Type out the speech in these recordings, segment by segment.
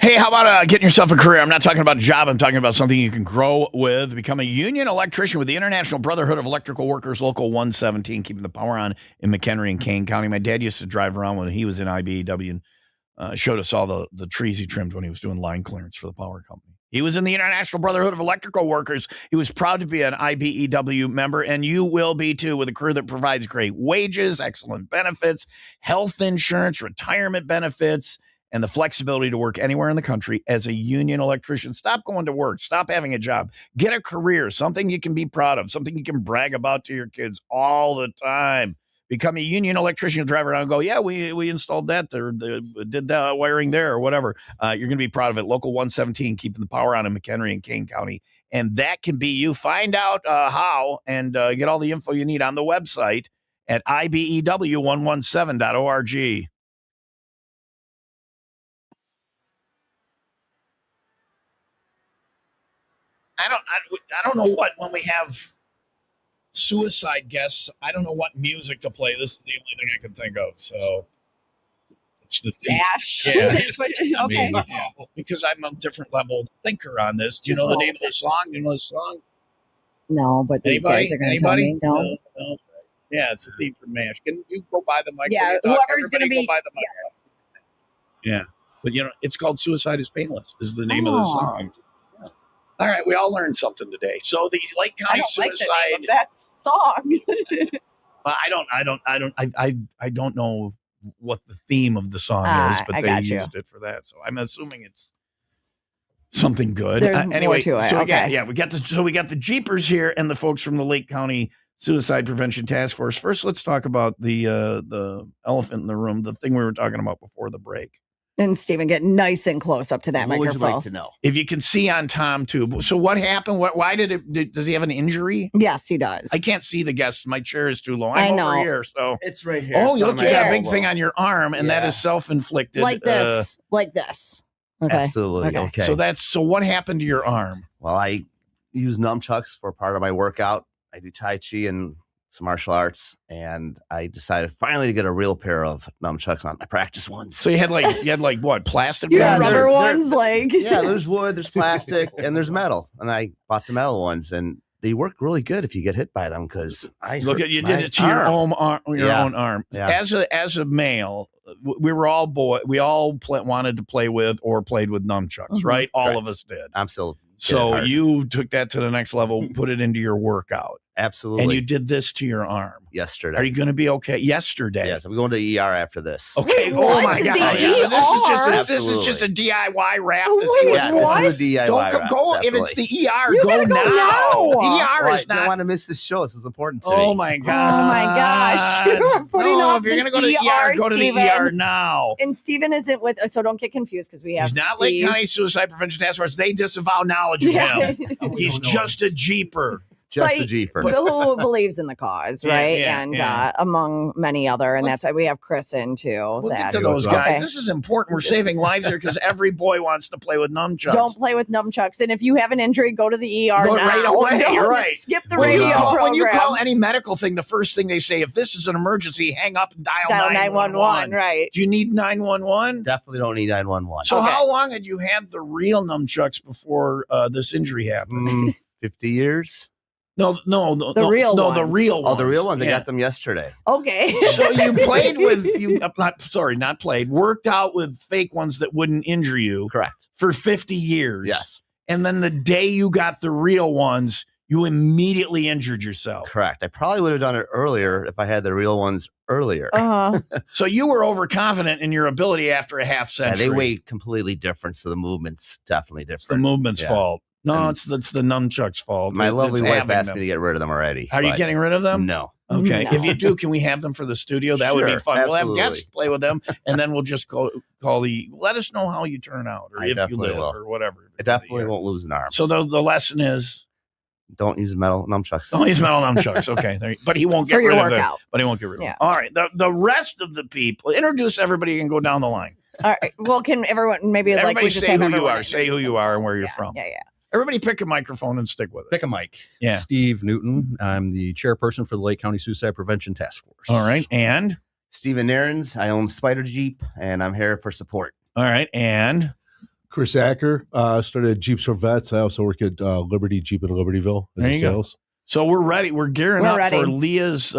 Hey, how about getting yourself a career? I'm not talking about a job. I'm talking about something you can grow with. Become a union electrician with the International Brotherhood of Electrical Workers, Local 117, keeping the power on in McHenry and Kane County. My dad used to drive around when he was in IBEW and showed us all the trees he trimmed when he was doing line clearance for the power company. He was in the International Brotherhood of Electrical Workers. He was proud to be an IBEW member, and you will be too, with a career that provides great wages, excellent benefits, health insurance, retirement benefits, and the flexibility to work anywhere in the country as a union electrician. Stop going to work. Stop having a job. Get a career, something you can be proud of, something you can brag about to your kids all the time. Become a union electrician, drive around and go, yeah, we installed that, did the wiring there or whatever. You're going to be proud of it. Local 117, keeping the power on in McHenry and Kane County. And that can be you. Find out how and get all the info you need on the website at ibew117.org. I don't know what, when we have suicide guests, I don't know what music to play. This is the only thing I can think of. So it's the thing. Dash. Yeah. Okay. Yeah. Because I'm a different level thinker on this. Do you know the name of the song? Do you know the song? No, but these guys are going to tell me. No. Yeah, it's the theme from MASH. Can you go buy the mic? Yeah, whoever's going to be. Go buy the mic. Yeah. But, it's called Suicide is Painless is the name of the song. All right, we all learned something today. So the Lake County Suicide. Like the name of that song. I don't know what the theme of the song is, but they used it for that. So I'm assuming it's something good. There's anyway, more to it. So okay. we got the Jeepers here and the folks from the Lake County Suicide Prevention Task Force. First, let's talk about the elephant in the room, the thing we were talking about before the break. And Stephen, get nice and close up to that microphone. What would you like to know? If you can see on Tom too. So what happened? Why does he have an injury? Yes, he does. I can't see the guests. My chair is too low. I'm over here, so it's right here. Oh, look, you got a big thing on your arm, and that is self-inflicted. Like this. Okay. Absolutely. Okay. So what happened to your arm? Well, I use nunchucks for part of my workout. I do Tai Chi and some martial arts, and I decided finally to get a real pair of nunchucks, not my practice ones. So you had like what, plastic? Yeah, rubber ones, like yeah. There's wood, there's plastic, and there's metal. And I bought the metal ones, and they work really good if you get hit by them. Because you did it to your own arm. Own arm. Yeah. As a male, we were all we all wanted to play with or played with nunchucks, right? All of us did. I'm still. So you took that to the next level, put it into your workout. Absolutely. And you did this to your arm. Yesterday. Are you going to be okay? Yesterday. Yes, I'm going to the ER after this. Okay. Oh my God. This is just a DIY wrap to see what's going on. This is a DIY wrap. Go if it's the ER, go now. ER is not. I don't want to miss this show. This is important to me. Oh my God. Oh my gosh. You're putting off if you're going to go to the ER, go to the ER now. And Stephen isn't with us, so don't get confused because we have He's not Lake County Suicide Prevention Task Force. They disavow knowledge of him. He's just a jeeper. Just a Jeeper. Who believes in the cause, right? Yeah. Among many other. And that's why we have Chris in too. We'll get to those guys. Okay. This is important. We're saving lives here because every boy wants to play with nunchucks. Don't play with nunchucks. And if you have an injury, go to the ER now. Right away. You're right. Skip the radio program. When you call any medical thing, the first thing they say, if this is an emergency, hang up and dial 911. Right. Do you need 911? Definitely don't need 911. So how long had you had the real nunchucks before this injury happened? 50 years. No, the real ones. The real ones. Oh, the real ones. I got them yesterday. Okay. So you played with worked out with fake ones that wouldn't injure you. Correct. For 50 years. Yes. And then the day you got the real ones, you immediately injured yourself. Correct. I probably would have done it earlier if I had the real ones earlier. So you were overconfident in your ability after a half century. Yeah, they weigh completely different, so the movement's definitely different. It's the movement's fault. No, it's the nunchucks' fault. My lovely wife asked me to get rid of them already. Are you getting rid of them? No. Okay. No. If you do, can we have them for the studio? That would be fun. Absolutely. We'll have guests play with them, and then we'll just call let us know how you turn out, or if you live, or whatever. I definitely won't lose an arm. So the lesson is, don't use metal nunchucks. Don't use metal nunchucks. Okay, but he won't get rid of them. But he won't get rid of them. All right. The rest of the people, introduce everybody and go down the line. All right. Well, can everyone everybody say who you are? Say who you are and where you're from. Yeah. Everybody pick a microphone and stick with it. Pick a mic. Yeah. Steve Newton. I'm the chairperson for the Lake County Suicide Prevention Task Force. All right. And? Steven Nairns. I own Spider Jeep, and I'm here for support. All right. And Chris Acker, started Jeeps for Vets. I also work at Liberty Jeep in Libertyville as There a you go. sales. so we're ready. We're gearing We're up ready. for Leah's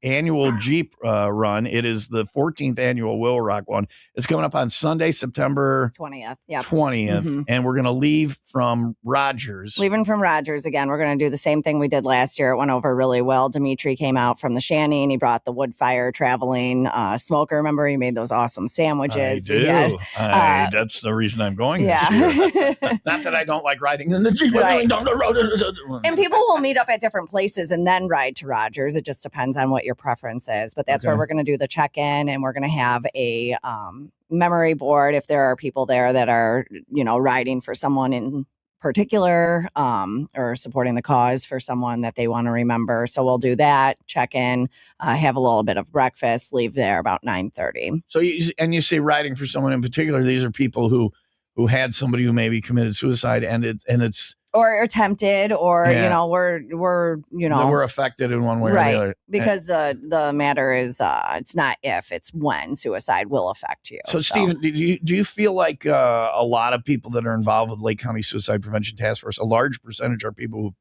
annual Jeep run. It is the 14th annual WIIL Rock one. It's coming up on Sunday, September 20th. Yep. 20th. Mhm. And we're going to leave from Rogers. Leaving from Rogers again. We're going to do the same thing we did last year. It went over really well. Dimitri came out from the shanty and he brought the wood fire traveling smoker. Remember, he made those awesome sandwiches. I We do. had, That's the reason I'm going this yeah. year. Not that I don't like riding in the Jeep. Right. Down the road. And people will meet up at different places and then ride to Rogers. It just depends on what your preference is. But that's where Okay. we're going to do the check-in, and we're going to have a memory board if there are people there that are, riding for someone in particular or supporting the cause for someone that they want to remember. So we'll do that, check in, have a little bit of breakfast, leave there about 9:30. So you say riding for someone in particular. These are people who had somebody who maybe committed suicide, and it's Or attempted, or Yeah. we're affected in one way or right, the other. because the matter is it's not if, it's when suicide will affect you. So, Stephen, do you feel like a lot of people that are involved with Lake County Suicide Prevention Task Force, a large percentage are people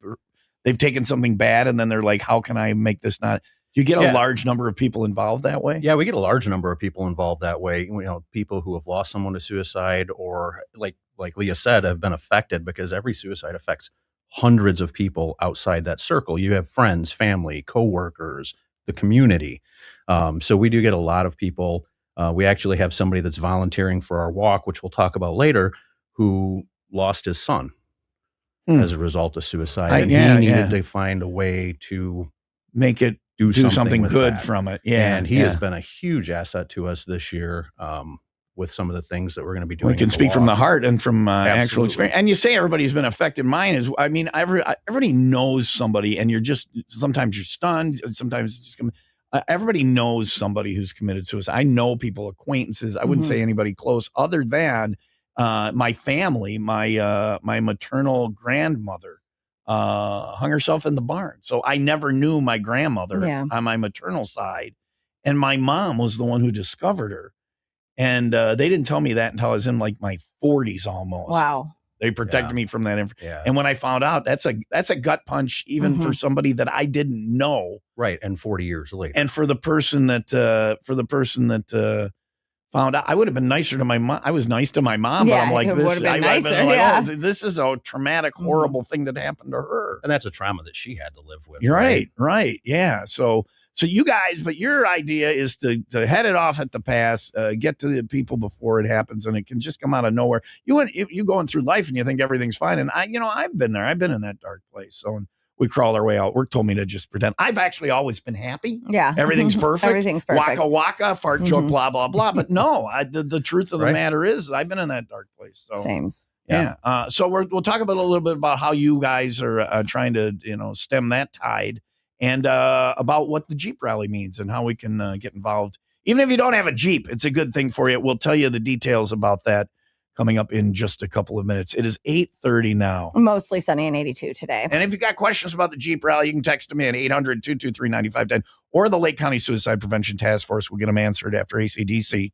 they've taken something bad and then they're like, how can I make this not? Do you get a large number of people involved that way? Yeah, we get a large number of people involved that way. People who have lost someone to suicide, or like Leah said, have been affected, because every suicide affects hundreds of people outside that circle. You have friends, family, coworkers, the community. So we do get a lot of people. We actually have somebody that's volunteering for our walk, which we'll talk about later, who lost his son as a result of suicide. He needed to find a way to make it do something with good that. from it. Yeah. And he has been a huge asset to us this year with some of the things that we're going to be doing. We can speak from the heart and from actual Absolutely. experience. And you say everybody's been affected. Mine is, everybody knows somebody, and sometimes you're stunned. Sometimes it's just, everybody knows somebody who's committed suicide. I know people, acquaintances. I wouldn't say anybody close other than my family. My maternal grandmother hung herself in the barn. So I never knew my grandmother on my maternal side. And my mom was the one who discovered her. And they didn't tell me that until I was in like my 40s almost. Wow. They protected me from that information. Yeah. And when I found out, that's a gut punch, even for somebody that I didn't know. Right. And 40 years later. And for the person that found out, I would have been nicer to my mom. I was nice to my mom, but I'm like, it would have been nicer. Oh, this is a traumatic, horrible thing that happened to her. And that's a trauma that she had to live with. You're right. Yeah. So you guys, but your idea is to head it off at the pass, get to the people before it happens, and it can just come out of nowhere. You going through life and you think everything's fine, and I've been there. I've been in that dark place. So we crawled our way out. Work told me to just pretend. I've actually always been happy. Yeah, everything's perfect. Everything's perfect. Waka waka, fart joke, blah blah blah. But no, the truth of the matter is, I've been in that dark place. So Sames. Yeah. So we'll talk about a little bit about how you guys are trying to stem that tide. And about what the Jeep rally means and how we can get involved. Even if you don't have a Jeep, it's a good thing for you. We'll tell you the details about that coming up in just a couple of minutes. It is 8:30 now. Mostly sunny and 82 today. And if you got questions about the Jeep rally, you can text them in 800-223-9510 or the Lake County Suicide Prevention Task Force. We'll get them answered after AC/DC.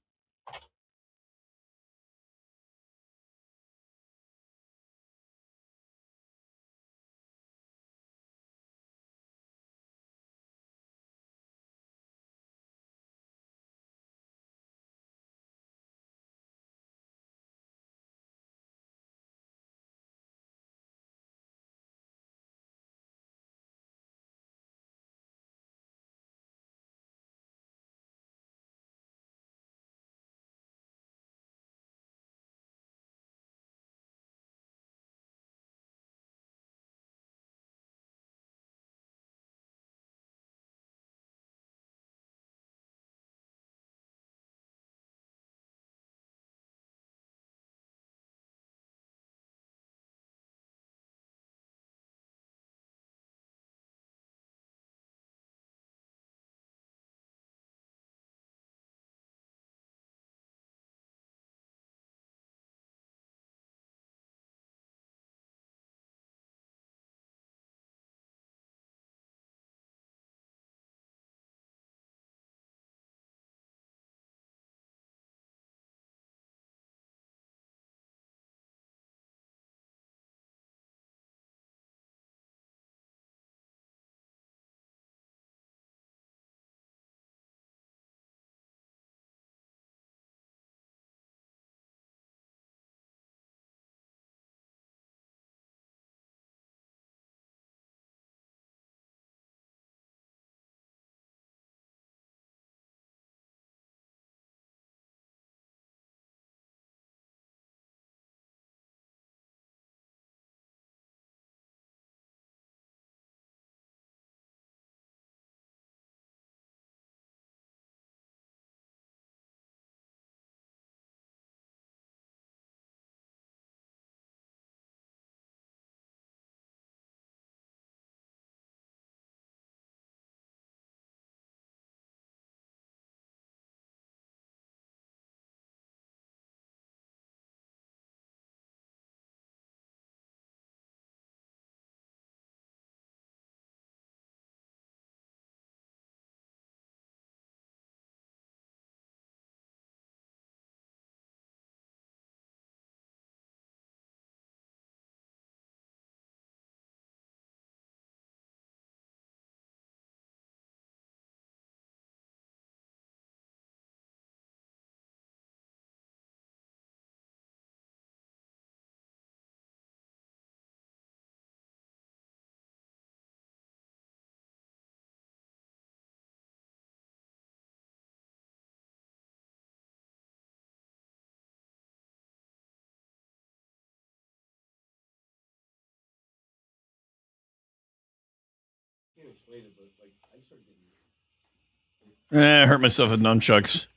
I hurt myself with nunchucks.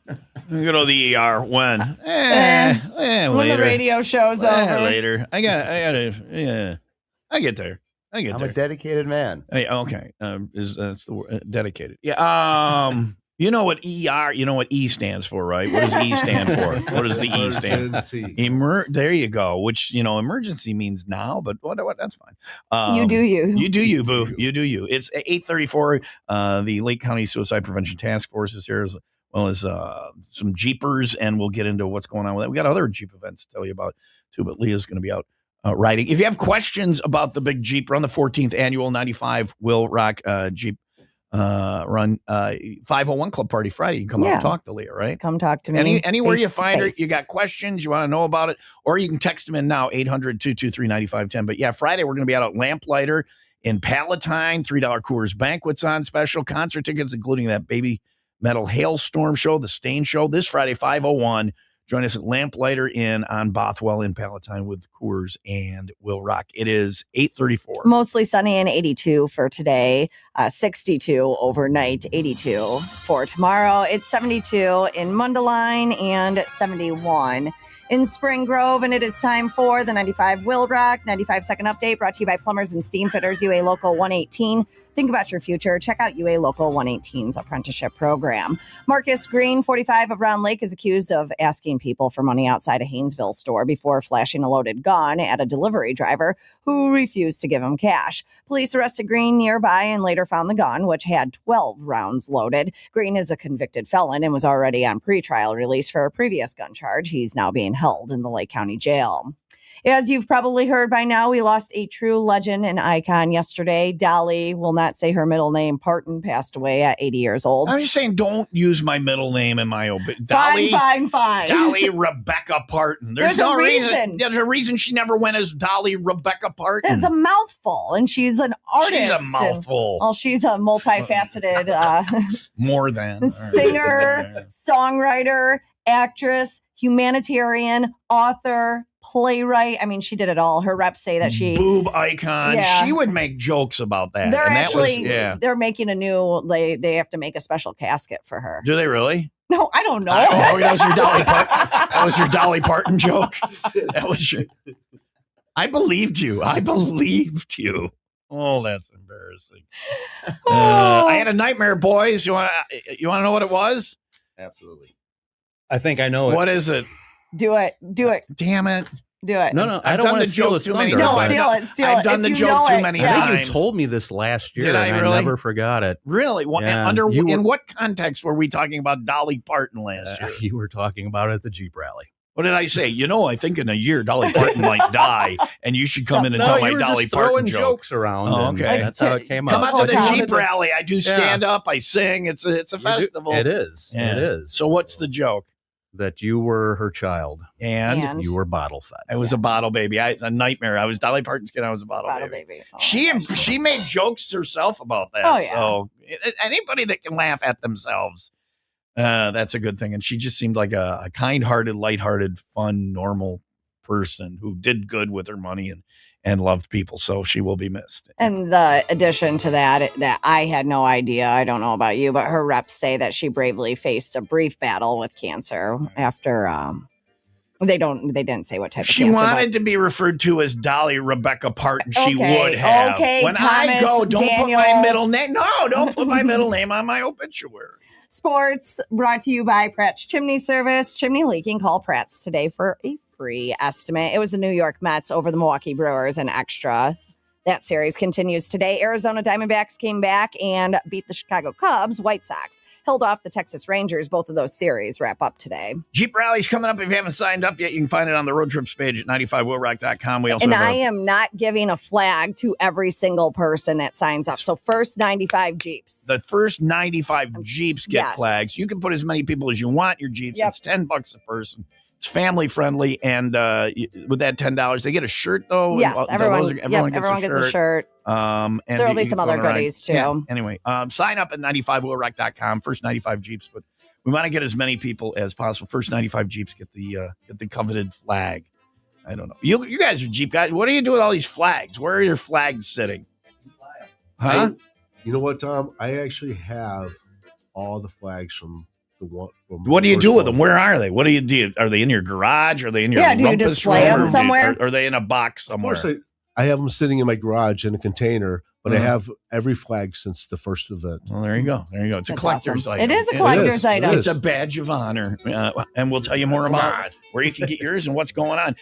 I'm gonna go to the ER when? When Later. the radio show's over. Later. I get there. I'm a dedicated man. Hey, okay. That's the word, dedicated. Yeah. You know what ER? You know what E stands for, right? What does E stand for? What does the E stand for? There you go. Which emergency means now, but what? That's fine. You do you. You do you, boo. You do you. It's 8:34. The Lake County Suicide Prevention Task Force is here, as well as some Jeepers, and we'll get into what's going on with that. We got other Jeep events to tell you about too, but Leah's going to be out riding. If you have questions about the big Jeep run, the 14th annual 95 WIIL Rock Jeep run 501 Club Party Friday, you can come out and talk to Leah, right? Come talk to me. Anywhere you find her, you got questions, you want to know about it, or you can text them in now, 800-223-9510. But yeah, Friday we're going to be out at Lamplighter in Palatine. $3 Coors Banquets on special. Concert tickets, including that Baby Metal Hailstorm show, the Stain show, this Friday, 501. Join us at Lamplighter Inn on Bothwell in Palatine with Coors and WIIL Rock. It is 8:34. Mostly sunny and 82 for today, 62 overnight, 82 for tomorrow. It's 72 in Mundelein and 71 in Spring Grove, and it is time for the 95 WIIL Rock 95 second update, brought to you by Plumbers and Steam Fitters, UA Local 118. Think about your future. Check out UA Local 118's apprenticeship program. Marcus Green, 45 of Round Lake, is accused of asking people for money outside a Haynesville store before flashing a loaded gun at a delivery driver who refused to give him cash. Police arrested Green nearby and later found the gun, which had 12 rounds loaded. Green is a convicted felon and was already on pretrial release for a previous gun charge. He's now being held in the Lake County Jail. As you've probably heard by now, we lost a true legend and icon yesterday. Dolly, will not say her middle name, Parton, passed away at 80 years old. I'm just saying, don't use my middle name in my obit. Fine. Dolly Rebecca Parton. There's no reason. There's a reason she never went as Dolly Rebecca Parton. It's a mouthful, and she's an artist. She's a mouthful. Well, she's a multifaceted more than singer, songwriter, actress, humanitarian, author, playwright. I mean, she did it all. Her reps say that she boob icon. Yeah. She would make jokes about that. They're they're making a new. They have to make a special casket for her. Do they really? No, I don't know. That was your Dolly Parton. That was your Dolly Parton joke. That was your. I believed you. Oh, that's embarrassing. I had a nightmare, boys. You want to know what it was? Absolutely. I think I know it. What is it? Do it. Damn it. Do it. No. I don't want to steal too many No, times. steal it. I've done the joke too many times. I think you told me this last year. Did I really? I never forgot it. Really? Yeah. In what context were we talking about Dolly Parton last year? You were talking about it at the Jeep rally. What did I say? I think in a year Dolly Parton might die, and you should come in and tell my Dolly Parton joke. Jokes around. Oh, okay, that's how it came out. Come out to the Jeep rally. I do stand up. I sing. It's a festival. It is. Yeah. It is. So what's the joke? That you were her child and you were bottle fed. I was a bottle baby. A nightmare. I was Dolly Parton's kid. I was a bottle baby. Oh, she made jokes herself about that. Oh, yeah. So anybody that can laugh at themselves, that's a good thing. And she just seemed like a kind-hearted, lighthearted, fun, normal person who did good with her money and loved people. So she will be missed. And the addition to that I had no idea, I don't know about you, but her reps say that she bravely faced a brief battle with cancer after they didn't say what type of cancer. She wanted to be referred to as Dolly Rebecca Parton. She would have. Okay, when Thomas, I go, don't Daniel. put my middle name. No, don't put my middle name on my obituary. Sports brought to you by Pratt's Chimney Service. Chimney leaking, call Pratt's today for a free estimate. It was the New York Mets over the Milwaukee Brewers in extras. That series continues today. Arizona Diamondbacks came back and beat the Chicago Cubs. White Sox held off the Texas Rangers. Both of those series wrap up today. Jeep Rally's coming up. If you haven't signed up yet, you can find it on the road trips page at 95willrock.com. We also I am not giving a flag to every single person that signs up. So first 95 Jeeps. The first 95 Jeeps get flags. You can put as many people as you want in your Jeeps. It's $10 a person. It's family friendly, and with that $10, they get a shirt though. Yes, everyone gets a shirt. And there will be some other goodies too. Yeah. Anyway, sign up at 95willrock.com. First 95 Jeeps, but we want to get as many people as possible. First 95 Jeeps get the coveted flag. I don't know. You guys are Jeep guys. What do you do with all these flags? Where are your flags sitting? Huh? You know what, Tom? I actually have all the flags from the one. What do you do with them? Where are they? What do you do? Are they in your garage? Are they in your Yeah, do you rumpus display room? them Or do you- somewhere? Are they in a box somewhere? Of course, I have them sitting in my garage in a container, but I have every flag since the first event. Well, there you go. There you go. It's That's a collector's awesome. item. It is a collector's item. It's a badge of honor. And we'll tell you more about where you can get yours and what's going on.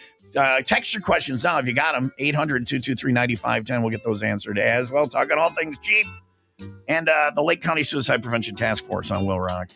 Text your questions now if you got them. 800-223-9510. We'll get those answered as well. Talking all things Jeep. And the Lake County Suicide Prevention Task Force on WIIL Rock.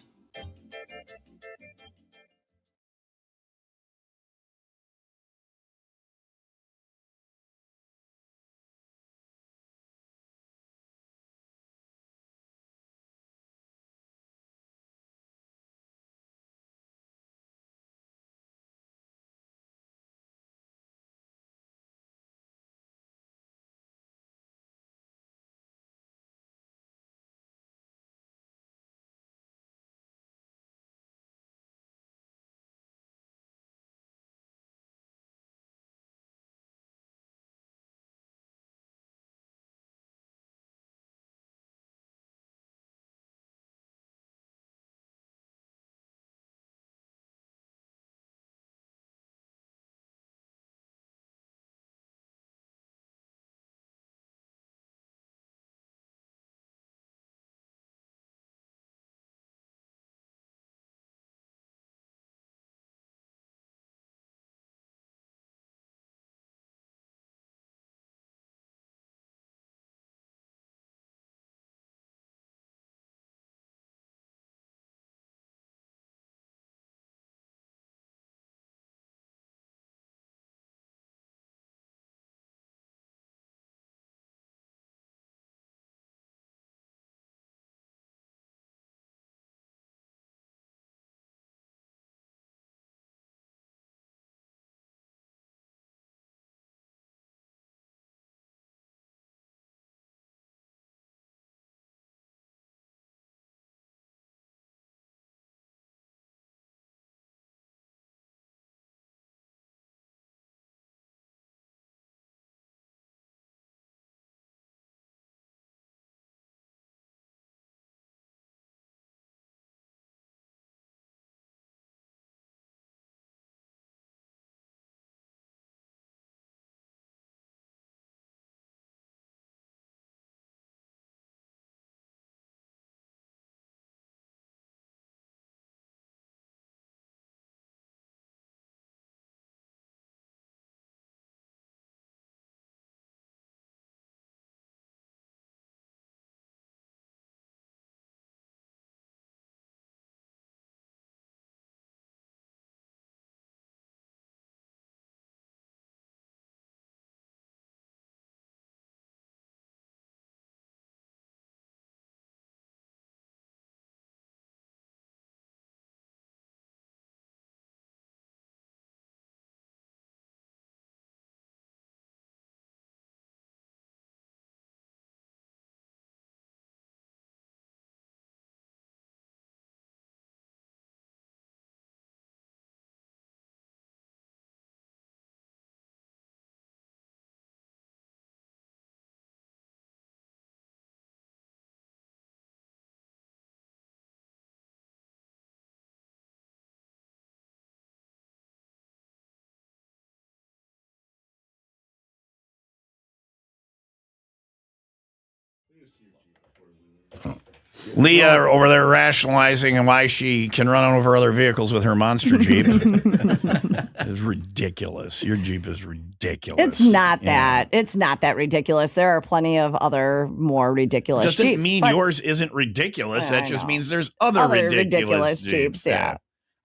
Leah over there rationalizing and why she can run over other vehicles with her monster Jeep is ridiculous. Your Jeep is ridiculous. It's not that. It's not that ridiculous. There are plenty of other more ridiculous Doesn't Jeeps. mean yours isn't ridiculous. That just means there's other ridiculous Jeeps. Yeah.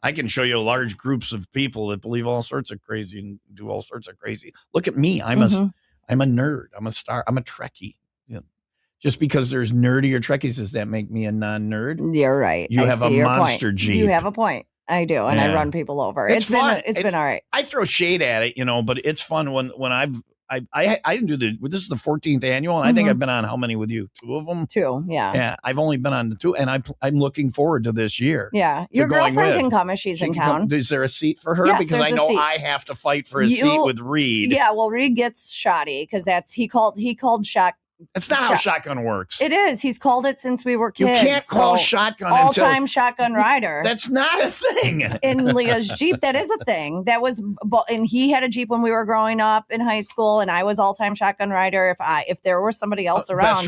I can show you large groups of people that believe all sorts of crazy and do all sorts of crazy. Look at me. I'm a nerd. I'm a star. I'm a Trekkie. Yeah. Just because there's nerdier Trekkies, does that make me a non-nerd? You're right. You have a monster point. Jeep. You have a point. I do, and I run people over. It's fun. Been all right. I throw shade at it, but it's fun when I didn't do this is the 14th annual, and I think I've been on how many with you? 2 of them? 2, yeah. Yeah, I've only been on 2, and I'm looking forward to this year. Yeah, your girlfriend can come if she's in town. Is there a seat for her? Yes, because I know I have to fight for a seat with Reed. Yeah, well, Reed gets shoddy because he called shot That's not how shotgun works. It is. He's called it since we were You kids. can't call shotgun all-time shotgun rider. That's not a thing. In Leah's Jeep, that is a thing. That was, and he had a Jeep when we were growing up in high school, and I was all-time shotgun rider. If there was somebody else around,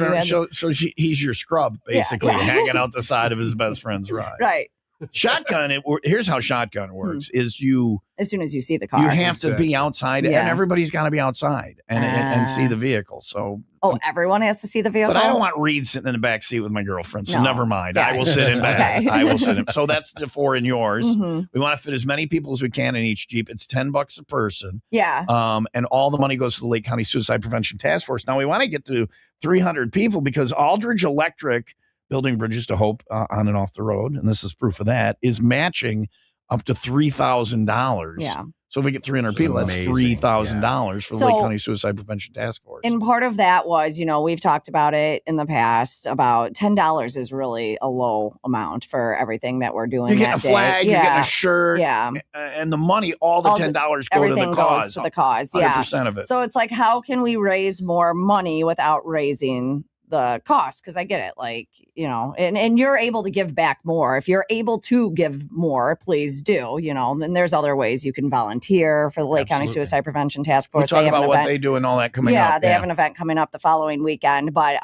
he's your scrub, basically, hanging out the side of his best friend's ride. Right. Shotgun, here's how shotgun works, is you... As soon as you see the car. You have to be outside, and everybody's got to be outside and see the vehicle. So... Oh, everyone has to see the vehicle? But I don't want Reed sitting in the back seat with my girlfriend, so never mind. Yeah. I will sit in back. Okay. I will sit in. So that's the 4 in yours. We want to fit as many people as we can in each Jeep. It's $10 a person. Yeah. And all the money goes to the Lake County Suicide Prevention Task Force. Now, we want to get to 300 people because Aldridge Electric, building bridges to hope on and off the road, and this is proof of that, is matching up to $3,000. Yeah. So if we get 300 people, that's $3,000 for the Lake County Suicide Prevention Task Force. And part of that was, we've talked about it in the past about $10 is really a low amount for everything that we're doing. You're getting a flag, you're getting a shirt, yeah, and the money, all the $10 go to the cause. Goes to the cause, 100% of it. So it's like, how can we raise more money without raising the cost? Because I get it, and you're able to give back more. If you're able to give more, please do, then there's other ways you can volunteer for the Lake County Suicide Prevention Task Force. We'll talk about what they do and all that coming up. Yeah, they have an event coming up the following weekend. But,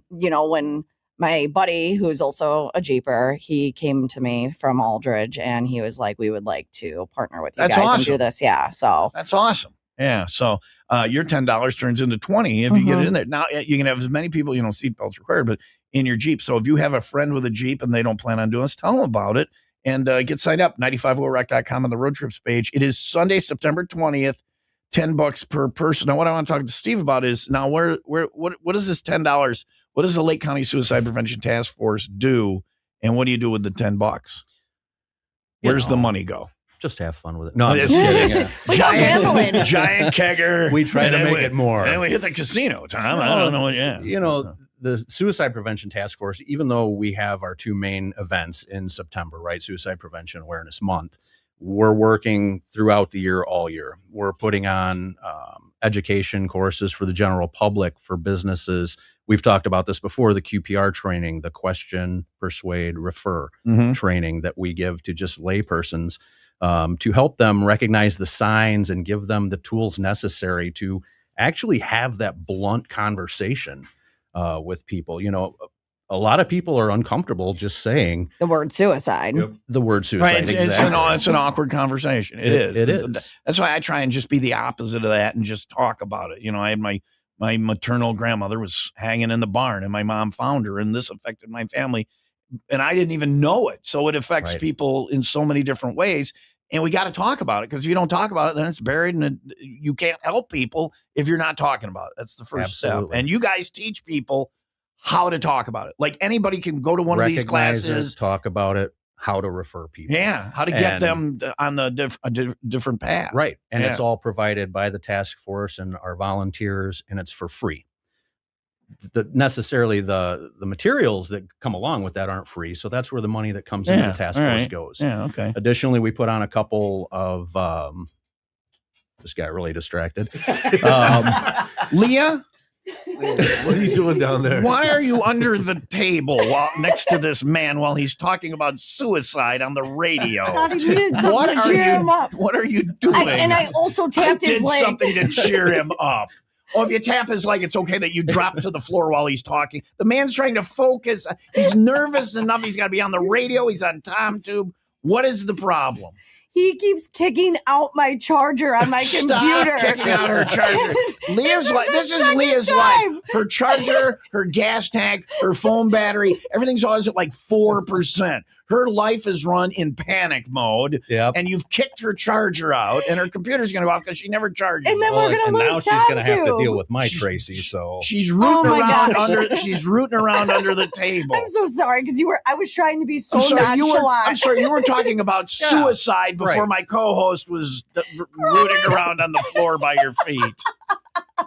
when my buddy, who's also a Jeeper, he came to me from Aldridge and he was like, we would like to partner with you guys and do this. Yeah. So that's awesome. Yeah. So your $10 turns into $20 if you get it in there. Now you can have as many people, seatbelts required, but in your Jeep. So if you have a friend with a Jeep and they don't plan on doing this, tell them about it and get signed up. 950rec.com on the road trips page. It is Sunday, September 20th, $10 per person. Now, what I want to talk to Steve about is now what is this $10? What does the Lake County Suicide Prevention Task Force do? And what do you do with the $10? Where's the money go? Just have fun with it. No, I'm just kidding. Giant kegger. We try to make it more. And then we hit the casino, Tom. I don't know. Yeah. The Suicide Prevention Task Force, even though we have our 2 main events in September, right? Suicide Prevention Awareness Month, we're working throughout the year, all year. We're putting on education courses for the general public, for businesses. We've talked about this before, the QPR training, the question, persuade, refer training that we give to just laypersons. To help them recognize the signs and give them the tools necessary to actually have that blunt conversation with people. A lot of people are uncomfortable just saying the word suicide. The word suicide. Right. It's an awkward conversation. It is. That's why I try and just be the opposite of that and just talk about it. I had my maternal grandmother was hanging in the barn and my mom found her, and this affected my family. And I didn't even know it. So it affects people in so many different ways. And we got to talk about it, because if you don't talk about it, then it's buried, and you can't help people if you're not talking about it. That's the first step. And you guys teach people how to talk about it. Like anybody can go to one of these classes, talk about it, how to refer people. Yeah, how to get them on the different path. Right. And it's all provided by the task force and our volunteers, and it's for free. Necessarily the materials that come along with that aren't free. So that's where the money that comes into the task force goes. Yeah, okay. Additionally, we put on a couple of this got really distracted. Leah? What are you doing down there? Why are you under the table next to this man while he's talking about suicide on the radio? I thought he needed something to cheer him up. What are you doing? I also tapped his leg. Something to cheer him up. Oh, if you tap his leg, it's okay that you drop to the floor while he's talking. The man's trying to focus. He's nervous enough. He's got to be on the radio. He's on TomTube. What is the problem? He keeps kicking out my charger on my computer. Stop kicking out her charger. Leah's life. This is Leah's life. Her charger, her gas tank, her phone battery, everything's always at like 4%. Her life is run in panic mode, and you've kicked her charger out, and her computer's going to go off because she never charges. And then we're going to lose now she's going to have to deal with my Tracy. So she's rooting around under. She's rooting around under the table. I'm so sorry because I was trying to be so nonchalant. I'm sorry, you were talking about suicide before my co-host was rooting around on the floor by your feet.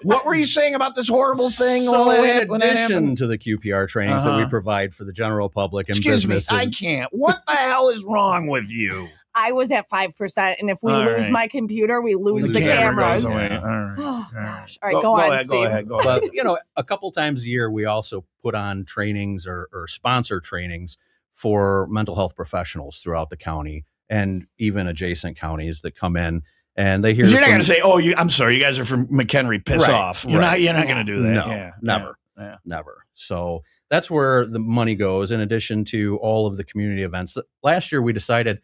What were you saying about this horrible thing? So in addition to the QPR trainings that we provide for the general public and businesses. Excuse me, I can't. What the hell is wrong with you? I was at 5%, and if we All lose right. my computer, we lose the camera goes cameras. away. All right. Oh All right. gosh! All right, go on, ahead, Steve. Go ahead. Go ahead. But a couple times a year, we also put on trainings or sponsor trainings for mental health professionals throughout the county and even adjacent counties that come in and they hear. You're not going to say, "Oh, I'm sorry, you guys are from McHenry. Piss Right, off." You're not going to do that. No, Yeah, never. Yeah. Never. So that's where the money goes. In addition to all of the community events, last year we decided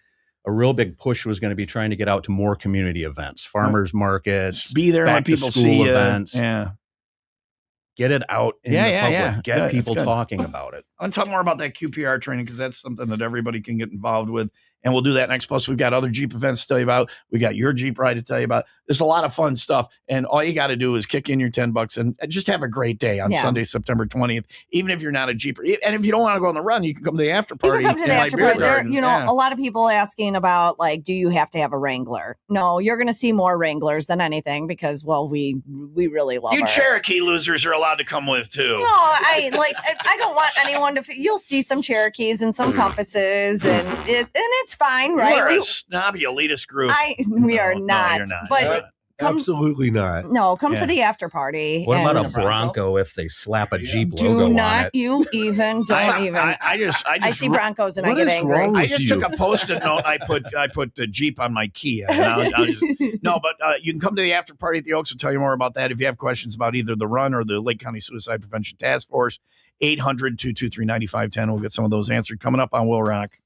a real big push was going to be trying to get out to more community events, farmers markets, Just be there and let back to people school see you. events. Yeah. Get it out in the public. Get Good, people that's good. talking about it. I want to talk more about that QPR training because that's something that everybody can get involved with. And we'll do that next. Plus, we've got other Jeep events to tell you about. We got your Jeep ride to tell you about. There's a lot of fun stuff. And all you got to do is kick in your $10 and just have a great day on Sunday, September 20th. Even if you're not a Jeeper. And if you don't want to go on the run, you can come to the after party. You can come to the after party. There, Yeah. a lot of people asking about, like, do you have to have a Wrangler? No, you're going to see more Wranglers than anything because, well, we really love You our- Cherokee losers are allowed to come with, too. No, I don't want anyone to. You'll see some Cherokees and some Compasses, and it's fine, right? You're a snobby elitist group. We are No, not. you're not. But You're not. Absolutely not. No, come Yeah. to the after party. What about and a Bronco if they slap a Jeep do logo on not it? you even don't even. I see Broncos and I What get is angry. wrong I with just you? took a post-it note. I put the Jeep on my Kia. And I'll just, no, but you can come to the after party at the Oaks. We'll tell you more about that. If you have questions about either the run or the Lake County Suicide Prevention Task Force, 800-223-9510. We'll get some of those answered coming up on Will Rock.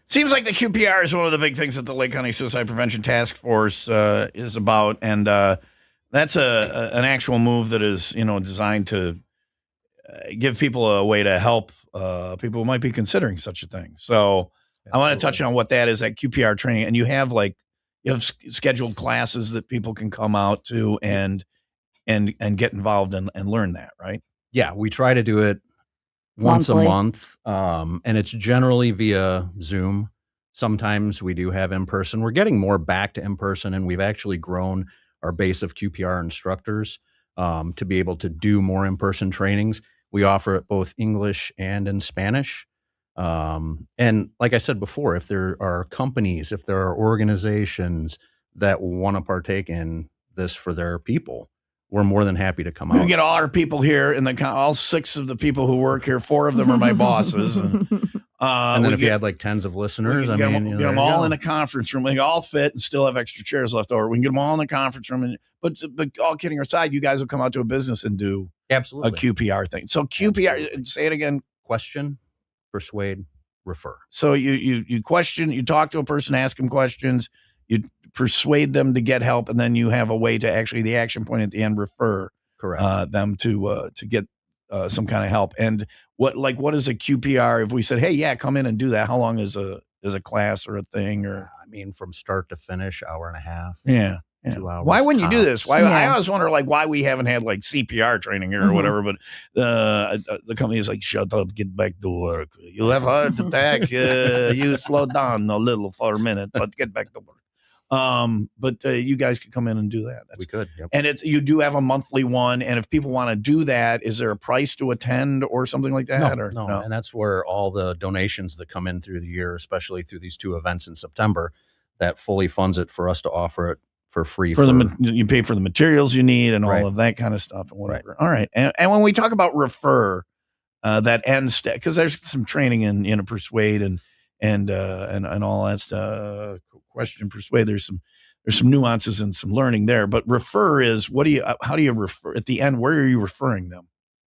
Seems like the QPR is one of the big things that the Lake County Suicide Prevention Task Force is about. And That's an actual move that is, designed to give people a way to help people who might be considering such a thing. So I want to touch on what that is, that QPR training. And you have scheduled classes that people can come out to and get involved and learn that, right? Yeah, we try to do it once Monthly. a month, and it's generally via Zoom. Sometimes we do have in person. We're getting more back to in person, and we've actually grown our base of QPR instructors to be able to do more in person trainings. We offer it both English and in Spanish. And like I said before, if there are companies, if there are organizations that want to partake in this for their people, we're more than happy to come We out. get all our people here, and all 6 of the people who work here, 4 of them are my bosses. And then if you had like tens of listeners, get them all in a conference room. They all fit and still have extra chairs left over. We can get them all in the conference room. But all kidding aside, you guys will come out to a business and do absolutely a QPR thing. So QPR, Absolutely. say it again. Question, persuade, refer. So you question, you talk to a person, ask them questions, you persuade them to get help, and then you have a way to actually, the action point at the end, refer Correct. them to get some kind of help. And what is a QPR? If we said, hey, yeah, come in and do that, how long is a class or a thing? Or I mean, from start to finish, hour and a half. Yeah. 2 hours. Why wouldn't you do this? tops. I always wonder why we haven't had CPR training here or whatever. But the company is like, shut up, get back to work. You have a heart attack. You slow down a little for a minute, but get back to work. But you guys could come in and do that. We could. Yep. And you do have a monthly one. And if people want to do that, is there a price to attend or something like that? No. And that's where all the donations that come in through the year, especially through these 2 events in September, that fully funds it for us to offer it for free. You pay for the materials you need and all Right. of that kind of stuff and whatever. Right. All right. And when we talk about refer, that end step, because there's some training in persuade and all that stuff. Question, persuade. There's some nuances and some learning there. But refer is how do you refer at the end? Where are you referring them?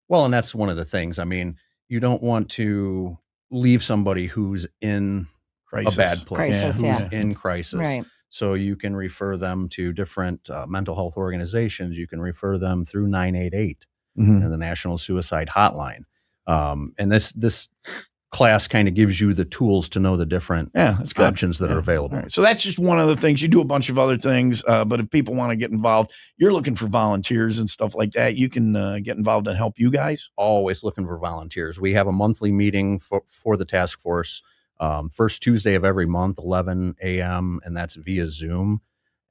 Well, and that's one of the things. I mean, you don't want to leave somebody who's in Crisis. a bad place, Crisis, who's yeah. in crisis. Right. So you can refer them to different mental health organizations. You can refer them through 988 Mm-hmm. and the National Suicide Hotline. And this class kind of gives you the tools to know the different that's good. options that are available. All right. So that's just one of the things. You do a bunch of other things, but if people want to get involved, you're looking for volunteers and stuff like that. You can get involved and help you guys. Always looking for volunteers. We have a monthly meeting for the task force, first Tuesday of every month, 11 a.m., and that's via Zoom.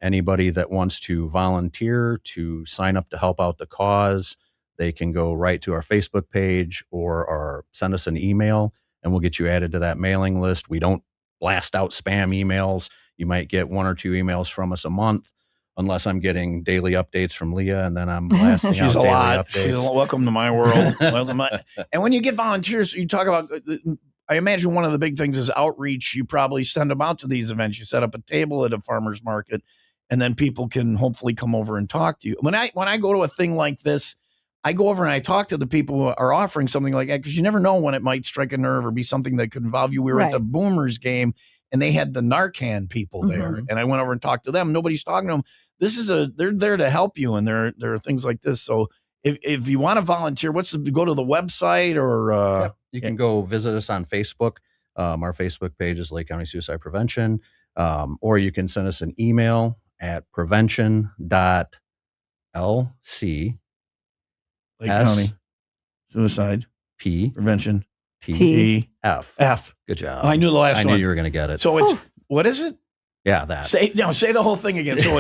Anybody that wants to volunteer to sign up to help out the cause, they can go right to our Facebook page or send us an email, and we'll get you added to that mailing list. We don't blast out spam emails. You might get 1 or 2 emails from us a month, unless I'm getting daily updates from Leah, and then I'm blasting out She's a daily lot. updates. She's welcome to my world. And when you get volunteers, you talk about, I imagine one of the big things is outreach. You probably send them out to these events. You set up a table at a farmer's market, and then people can hopefully come over and talk to you. When I go to a thing like this, I go over and I talk to the people who are offering something like that, because you never know when it might strike a nerve or be something that could involve you. We were at the Boomers game, and they had the Narcan people there, and I went over and talked to them. Nobody's talking to them. They're there to help you, and there are things like this. So if you want to volunteer, go to the website or you can go visit us on Facebook. Our Facebook page is Lake County Suicide Prevention, or you can send us an email at prevention.lc. Lake County Suicide Prevention T-F. F. Good job. Oh, I knew the last I one. knew you were going to get it. So it's what is it? Yeah, that. Say the whole thing again. So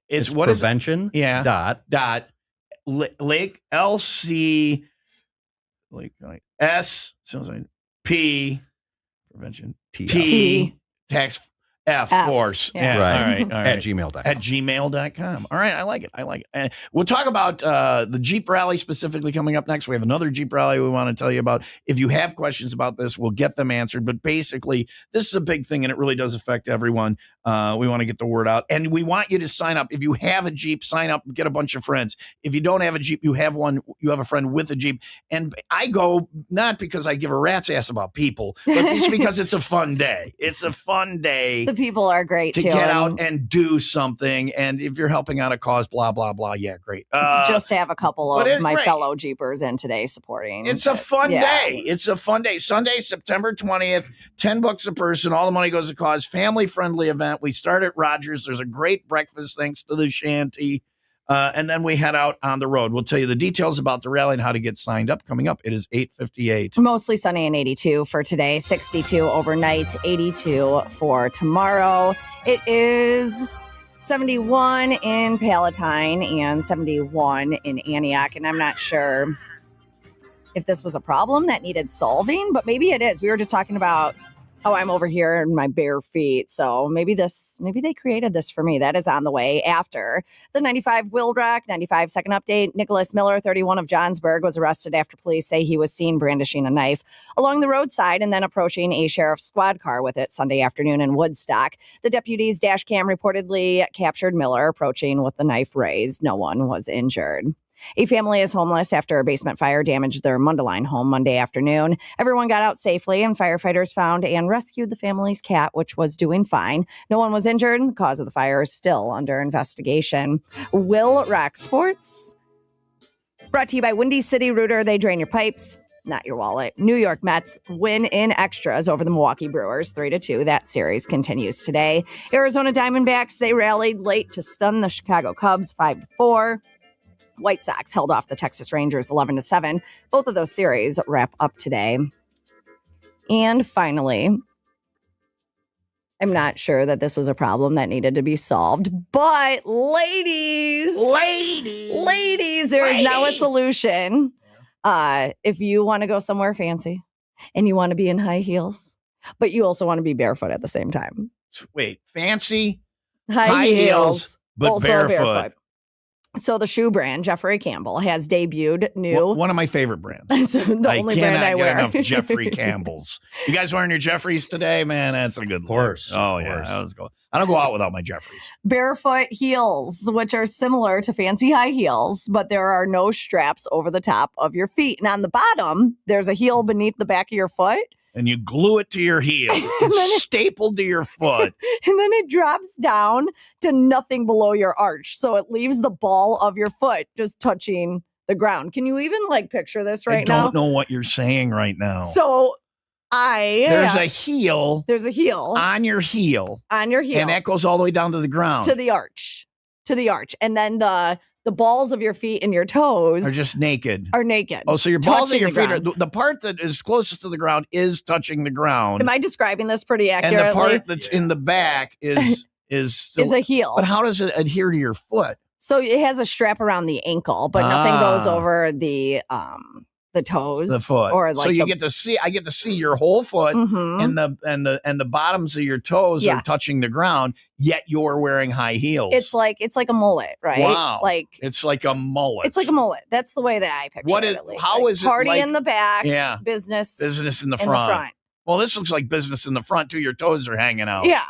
it's what is it? Prevention. Yeah. Dot Lake LC Lake S P Prevention T tax F force. Yeah. Right. All right. At gmail.com. At gmail.com. All right. I like it. And we'll talk about the Jeep rally specifically coming up next. We have another Jeep rally we want to tell you about. If you have questions about this, we'll get them answered. But basically, this is a big thing, and it really does affect everyone. We want to get the word out. And we want you to sign up. If you have a Jeep, sign up, get a bunch of friends. If you don't have a Jeep, you have a friend with a Jeep. And I go not because I give a rat's ass about people, but just because it's a fun day. It's a fun day. The people are great to too. get out and do something. And if you're helping out a cause, blah, blah, blah. Yeah, great. Just to have a couple of my great. fellow Jeepers in today supporting. It's a fun day. It's a fun day. Sunday, September 20th, $10 a person. All the money goes to cause. Family-friendly event. We start at Rogers. There's a great breakfast thanks to the shanty. And then we head out on the road. We'll tell you the details about the rally and how to get signed up coming up. It is 8:58. Mostly sunny and 82 for today, 62 overnight, 82 for tomorrow. It is 71 in Palatine and 71 in Antioch. And I'm not sure if this was a problem that needed solving, but maybe it is. We were just talking about how I'm over here in my bare feet. So maybe they created this for me. That is on the way after the 95 WIIL wreck. 95 second update. Nicholas Miller, 31 of Johnsburg, was arrested after police say he was seen brandishing a knife along the roadside and then approaching a sheriff's squad car with it Sunday afternoon in Woodstock. The deputy's dash cam reportedly captured Miller approaching with the knife raised. No one was injured. A family is homeless after a basement fire damaged their Mundelein home Monday afternoon. Everyone got out safely, and firefighters found and rescued the family's cat, which was doing fine. No one was injured. The cause of the fire is still under investigation. WIIL Rock Sports, brought to you by Windy City Rooter. They drain your pipes, not your wallet. New York Mets win in extras over the Milwaukee Brewers 3-2. That series continues today. Arizona Diamondbacks, they rallied late to stun the Chicago Cubs 5-4. White Sox held off the Texas Rangers 11-7. Both of those series wrap up today. And finally, I'm not sure that this was a problem that needed to be solved, but ladies, there is now a solution. If you want to go somewhere fancy and you want to be in high heels, but you also want to be barefoot at the same time. Wait, fancy high heels, but also barefoot. So the shoe brand, Jeffrey Campbell, has debuted new. One of my favorite brands. So the only brand I wear. Enough Jeffrey Campbell's. You guys wearing your Jeffreys today? Man, that's a good Of course. Look. Oh, yeah. I don't go out without my Jeffreys. Barefoot heels, which are similar to fancy high heels, but there are no straps over the top of your feet. And on the bottom, there's a heel beneath the back of your foot. And you glue it to your heel. It's stapled to your foot. And then it drops down to nothing below your arch. So it leaves the ball of your foot just touching the ground. Can you even picture this right now? I don't know what you're saying right now. So there's a heel. There's a heel. On your heel. On your heel. And that goes all the way down to the ground. To the arch. And then the balls of your feet and your toes are just naked. Oh, so your balls of your feet are the part that is closest to the ground is touching the ground. Am I describing this pretty accurately? And the part that's in the back is a heel. But how does it adhere to your foot? So it has a strap around the ankle, but nothing goes over the toes, the foot. Or so you get to see. I get to see your whole foot, and the bottoms of your toes are touching the ground. Yet you're wearing high heels. It's like a mullet, right? Wow, it's like a mullet. It's like a mullet. That's the way that I picture it. How is it? Party in the back, business in the front. Well, this looks like business in the front too. Your toes are hanging out. Yeah.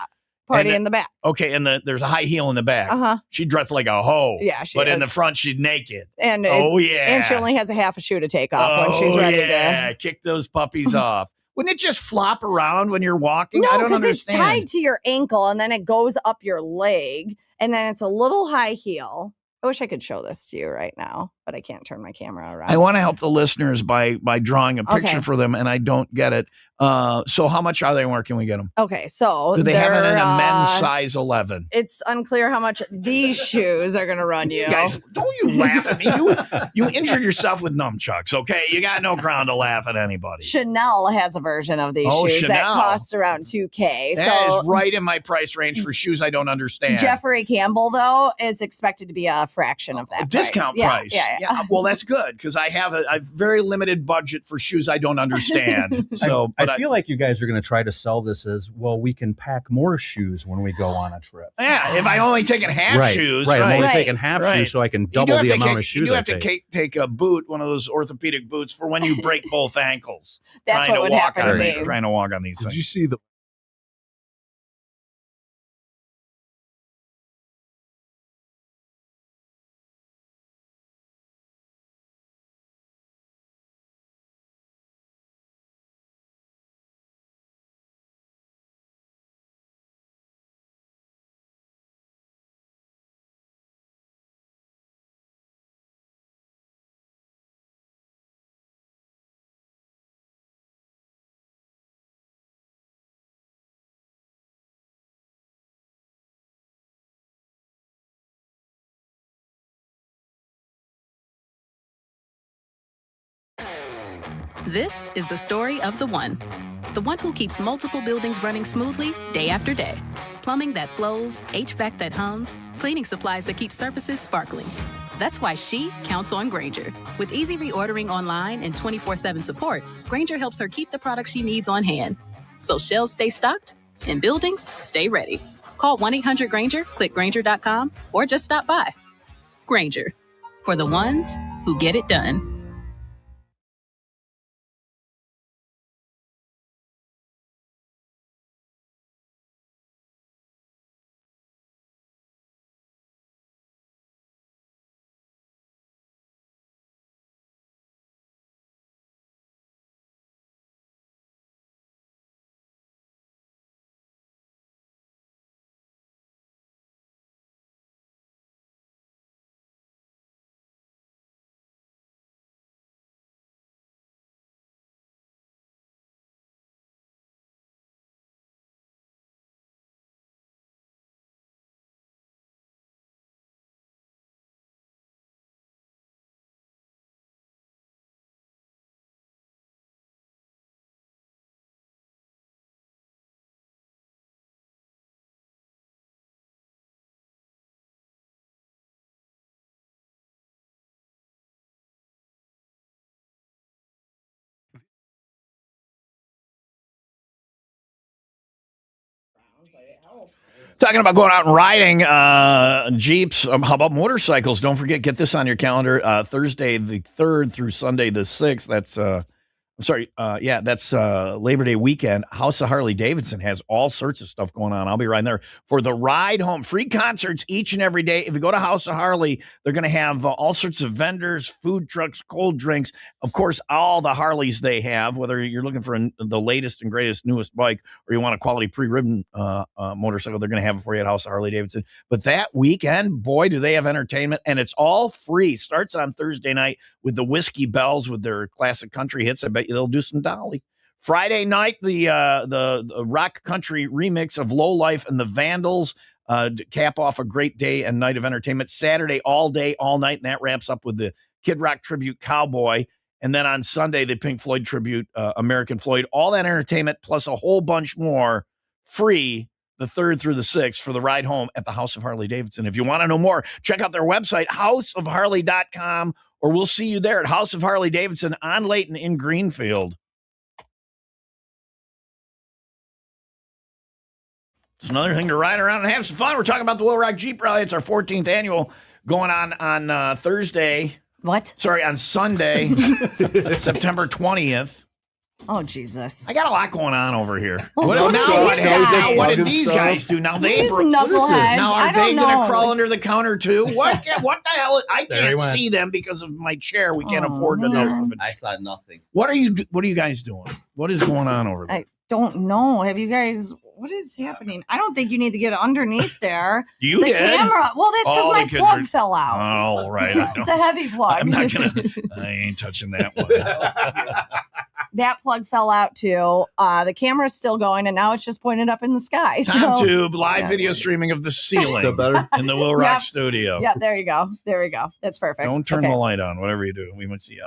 Party in the back. Okay, and there's a high heel in the back. Uh-huh. She dressed like a hoe. Yeah, she But is. in the front, she's naked. And and she only has a half a shoe to take off when she's ready to kick those puppies off. Wouldn't it just flop around when you're walking? No, I don't understand. It's tied to your ankle, and then it goes up your leg, and then it's a little high heel. I wish I could show this to you right now, but I can't turn my camera around. I want to help the listeners by drawing a picture for them, and I don't get it. So how much are they? Where can we get them? Okay, so do they have it in a men's size 11? It's unclear how much these shoes are going to run you. Guys, don't you laugh at me. You injured yourself with nunchucks, okay? You got no ground to laugh at anybody. Chanel has a version of these shoes that costs around $2,000. That is right in my price range for shoes I don't understand. Jeffrey Campbell, though, is expected to be a fraction of that discount price. Yeah. Well, that's good because I have a very limited budget for shoes I don't understand. So I feel like you guys are going to try to sell this as, well, we can pack more shoes when we go on a trip. Yeah, if I only taken half shoes. Right, I'm only taking half shoes so I can double the amount of shoes I take. You do have to take a boot, one of those orthopedic boots, for when you break both ankles. That's what would happen to me. Trying to walk on these things. Did you see the This is the story of the one who keeps multiple buildings running smoothly day after day. Plumbing that flows, HVAC that hums, cleaning supplies that keep surfaces sparkling. That's why she counts on Grainger. With easy reordering online and 24/7 support, Grainger helps her keep the products she needs on hand. So shelves stay stocked and buildings stay ready. Call 1-800-GRAINGER, click Grainger.com, or just stop by. Grainger, for the ones who get it done. Talking about going out and riding Jeeps. How about motorcycles? Don't forget, get this on your calendar. Thursday the 3rd through Sunday the 6th. That's that's Labor Day weekend. House of Harley Davidson has all sorts of stuff going on. I'll be riding there for the ride home. Free concerts each and every day. If you go to House of Harley, they're going to have all sorts of vendors, food trucks, cold drinks. Of course, all the Harleys they have, whether you're looking for the latest and greatest, newest bike, or you want a quality pre-ridden motorcycle, they're going to have it for you at House of Harley Davidson. But that weekend, boy, do they have entertainment, and it's all free. Starts on Thursday night with the Whiskey Bells with their classic country hits. I bet you they'll do some Dolly. Friday night, the rock country remix of Low Life and the Vandals to cap off a great day and night of entertainment. Saturday, all day, all night, and that wraps up with the Kid Rock tribute Cowboy. And then on Sunday, the Pink Floyd tribute American Floyd. All that entertainment plus a whole bunch more free the 3rd through the 6th for the ride home at the House of Harley Davidson. If you want to know more, check out their website, houseofharley.com, or we'll see you there at House of Harley Davidson on Layton in Greenfield. It's another thing to ride around and have some fun. We're talking about the Will Rock Jeep Rally. It's our 14th annual going on Thursday. What? Sorry, on Sunday, September 20th. Oh, Jesus. I got a lot going on over here. Well, what so do these guys. what did these guys do? Now These knuckleheads. Now I are don't they going to know. crawl under the counter too? What the hell? I There he can't went. see them because of my chair. We can't Oh, afford to know. man. I saw nothing. What are you guys doing? What is going on over there? I don't know. Have you guys? What is happening? I don't think you need to get underneath there. You the did? camera. Well, that's All because the my kids plug are- fell out. All right. It's a heavy plug. I'm not gonna. I ain't touching that one. That plug fell out too. The camera's still going, and now it's just pointed up in the sky. Tom So, Tube live yeah. video streaming of the Is that ceiling better? in the Will Rock Yep. studio. yeah, there you go. There we go. That's perfect. Don't turn Okay. the light on, whatever you do. We might see.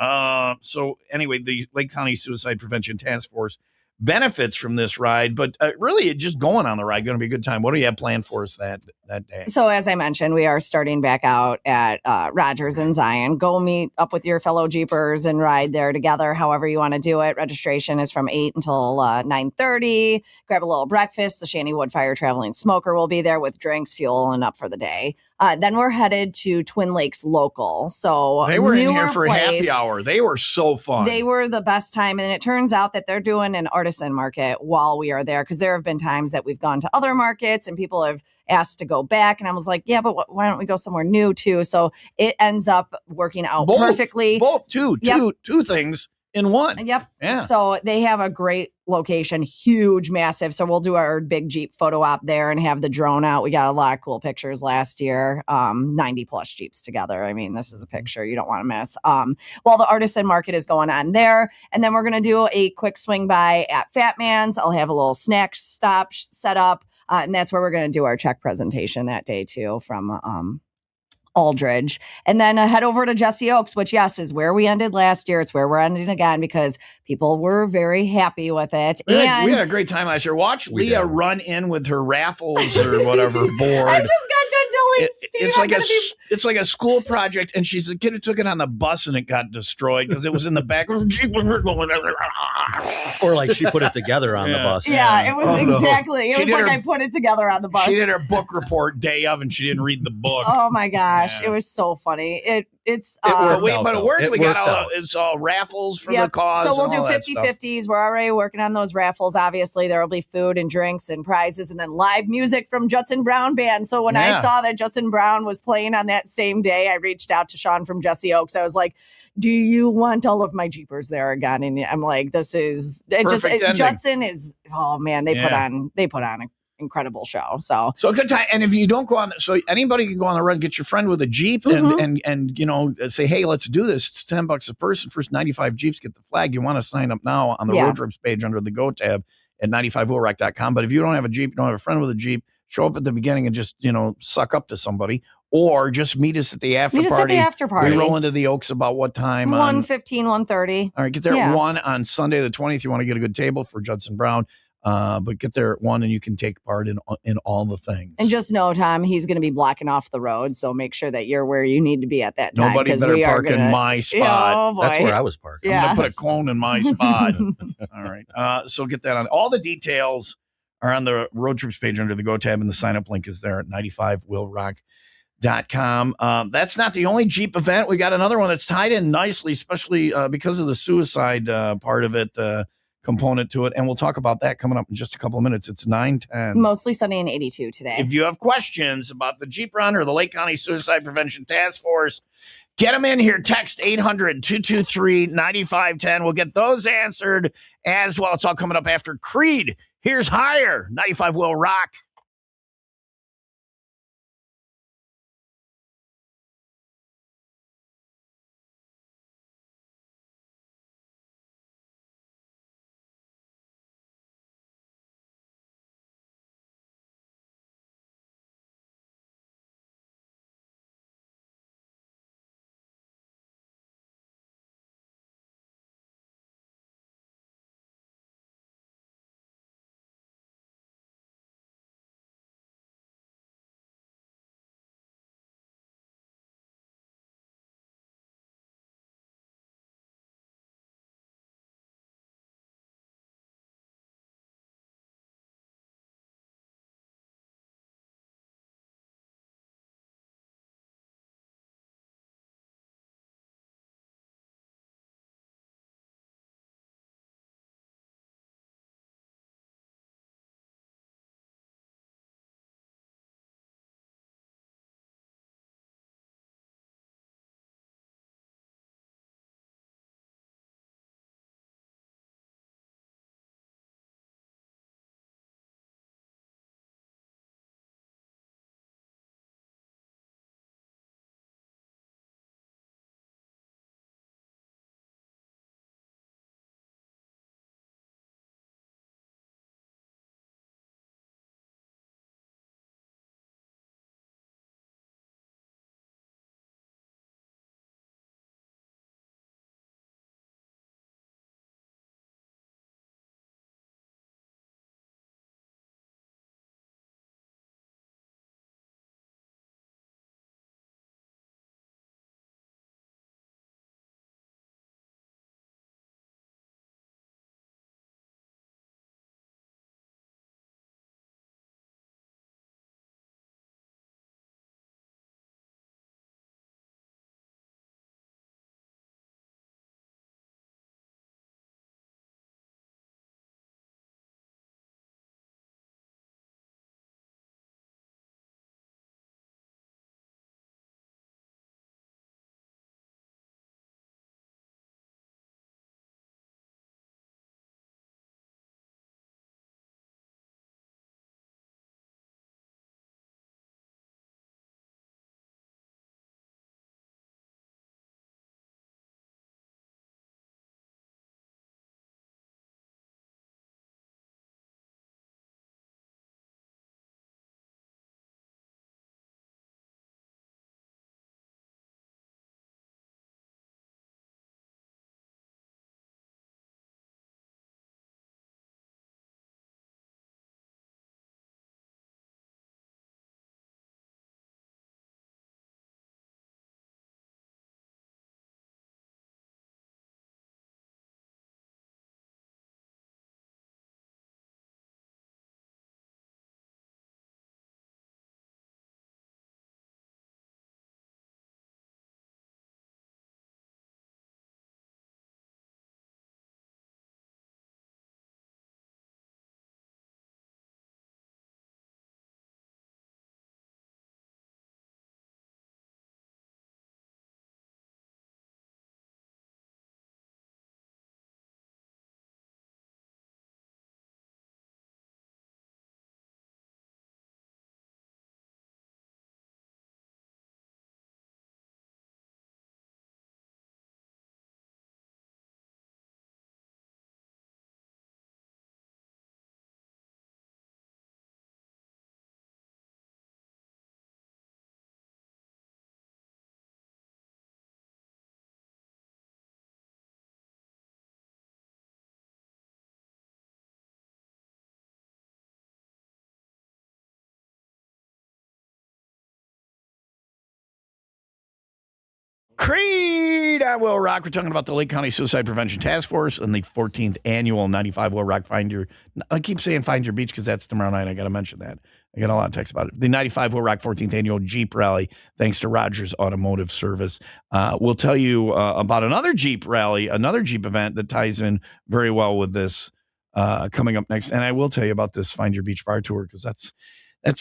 So anyway, the Lake County Suicide Prevention Task Force benefits from this ride, but really it's just going on the ride. Going to be a good time. What do you have planned for us that day? So as I mentioned, we are starting back out at Rogers and Zion. Go meet up with your fellow Jeepers and ride there together, however you want to do it. Registration is from 8 until 9:30. Grab a little breakfast. The Shanty Wood Fire Traveling Smoker will be there with drinks, fuel, and up for the day. Then we're headed to Twin Lakes Local. So They were in here newer for place. happy hour. They were so fun. They were the best time. And it turns out that they're doing an artisan market while we are there, because there have been times that we've gone to other markets and people have asked to go back. And I was like, yeah, but why don't we go somewhere new too? So it ends up working out perfectly. Both two Yep. things in one. Yep. Yeah. So they have a great location, huge, massive. So we'll do our big Jeep photo op there and have the drone out. We got a lot of cool pictures last year. 90 plus Jeeps together. I mean, this is a picture you don't want to miss. Well, the artisan market is going on there. And then we're going to do a quick swing by at Fat Man's. I'll have a little snack stop set up. And that's where we're going to do our check presentation that day too from Aldridge, and then head over to Jesse Oaks, which, yes, is where we ended last year. It's where we're ending again because people were very happy with it. We And had a great time last year. Watch We Leah did. run in with her raffles or whatever board. I just got done telling Steve It's like a school project, and she's a kid who took it on the bus and it got destroyed because it was in the back of the Jeep. Or like she put it together on the bus. Yeah, it was exactly. It She was did like her- I put it together on the bus. She did her book report day of, and she didn't read the book. Oh my gosh, Yeah. it was so funny. It's It worked But out, it though. worked. It We got worked all out. it's all raffles for the Yep. cause. So we'll and do all that stuff. 50-50s. We're already working on those raffles. Obviously, there will be food and drinks and prizes and then live music from Judson Brown Band. So when Yeah. I saw that Judson Brown was playing on that same day, I reached out to Sean from Jesse Oaks. I was like, do you want all of my Jeepers there again? And I'm like, this is Perfect ending. Judson is, oh man, they put Yeah. on an incredible show. So So a good time. And if you don't go on, so anybody can go on the run, get your friend with a Jeep and you know, say, hey, let's do this. It's $10 a person. First 95 Jeeps get the flag. You want to sign up now on the Yeah. road trips page under the Go tab at 95wheelrack.com. But if you don't have a Jeep, you don't have a friend with a Jeep, show up at the beginning and just, you know, suck up to somebody, or just meet us at the after meet us party. at the after party. We roll into the Oaks about what time? 1:15, 1:30. All right, get there Yeah. at 1 on Sunday the 20th. You want to get a good table for Judson Brown, but get there at 1 and you can take part in all the things. And just know, Tom, he's going to be blocking off the road. So make sure that you're where you need to be at that time. Nobody 'cause better we are park in gonna- my spot. Oh, boy. That's where I was parked. I'm Yeah. going to put a clone in my spot. All right. So get that on. All the details are on the road trips page under the Go tab, and the sign up link is there at 95wheelrock.com. That's not the only Jeep event. We got another one that's tied in nicely, especially because of the suicide part of it, component to it. And we'll talk about that coming up in just a couple of minutes. It's 9:10. Mostly sunny and 82 today. If you have questions about the Jeep Run or the Lake County Suicide Prevention Task Force, get them in here. Text 800-223-9510. We'll get those answered as well. It's all coming up after Creed. Here's Higher, 95 Will Rock. Creed, I Will Rock. We're talking about the Lake County Suicide Prevention Task Force and the 14th annual 95 Will Rock Find Your. I keep saying Find Your Beach because that's tomorrow night. I got to mention that. I got a lot of texts about it. The 95 Will Rock 14th annual Jeep Rally, thanks to Rogers Automotive Service. We'll tell you about another Jeep rally, another Jeep event that ties in very well with this coming up next. And I will tell you about this Find Your Beach Bar Tour because that's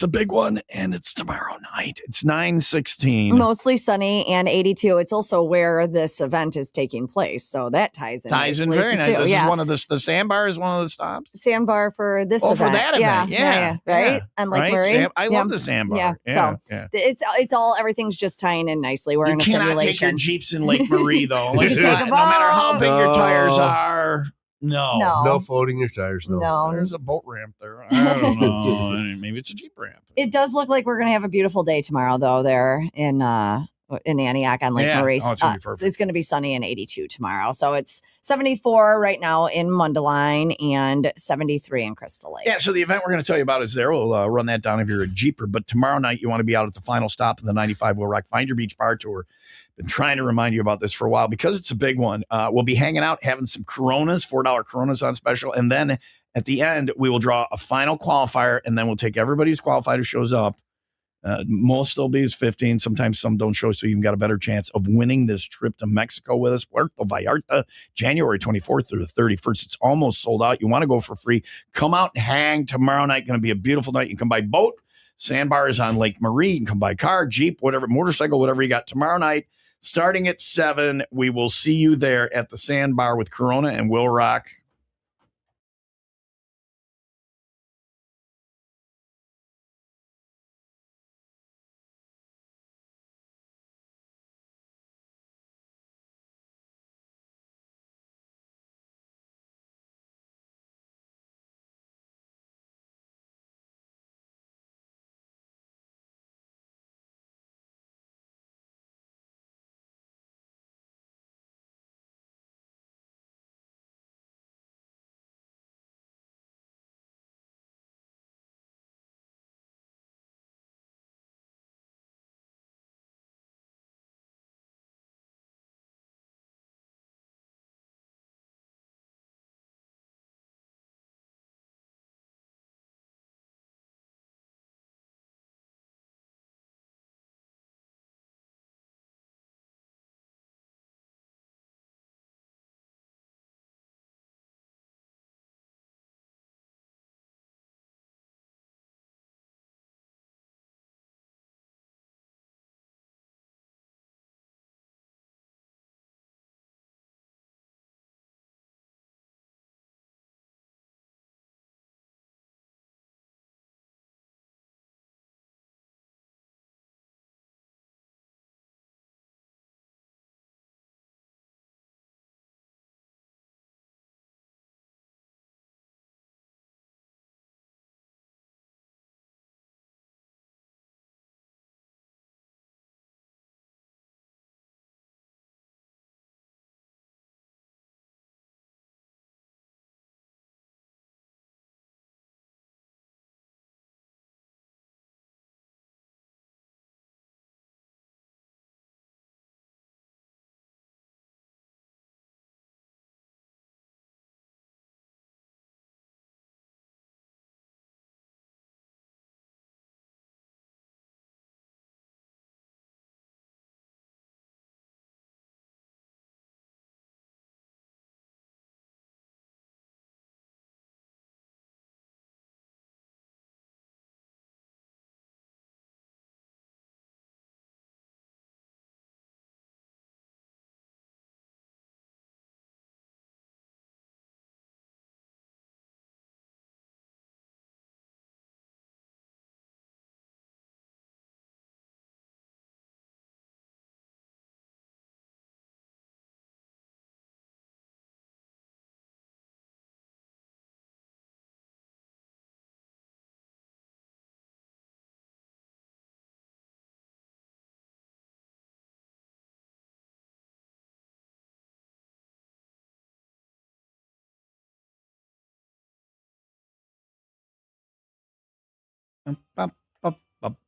a big one, and it's tomorrow night. It's 9/16. Mostly sunny and 82. It's also where this event is taking place, so that ties in. Ties in very nice. This is one of the sandbar is one of the stops. Sandbar for this event. For that event. Yeah. Right? On Lake Murray. I love the sandbar. Yeah. So it's all, everything's just tying in nicely. We're in a simulation. You cannot take your Jeeps in Lake Murray, though. You can take a no matter how big your tires are. No floating your tires. No. There's a boat ramp there. I don't know. Maybe it's a Jeep ramp. It does look like we're going to have a beautiful day tomorrow, though, there in Antioch on Lake Murray. Oh, it's going to be perfect. It's going to be sunny and 82 tomorrow. So it's 74 right now in Mundelein and 73 in Crystal Lake. Yeah, so the event we're going to tell you about is there. We'll run that down if you're a Jeeper. But tomorrow night, you want to be out at the final stop of the 95 Will Rock Find Your Beach Bar Tour. Been trying to remind you about this for a while because it's a big one. We'll be hanging out, having some Coronas, $4 Coronas on special. And then at the end, we will draw a final qualifier, and then we'll take everybody who's qualified who shows up. Most will be is 15. Sometimes some don't show, so you've got a better chance of winning this trip to Mexico with us. Puerto Vallarta, January 24th through the 31st. It's almost sold out. You want to go for free. Come out and hang tomorrow night. Going to be a beautiful night. You can come by boat. Sandbar is on Lake Murray. You can come by car, Jeep, whatever, motorcycle, whatever you got tomorrow night. Starting at 7, we will see you there at the Sandbar with Corona and Will Rock.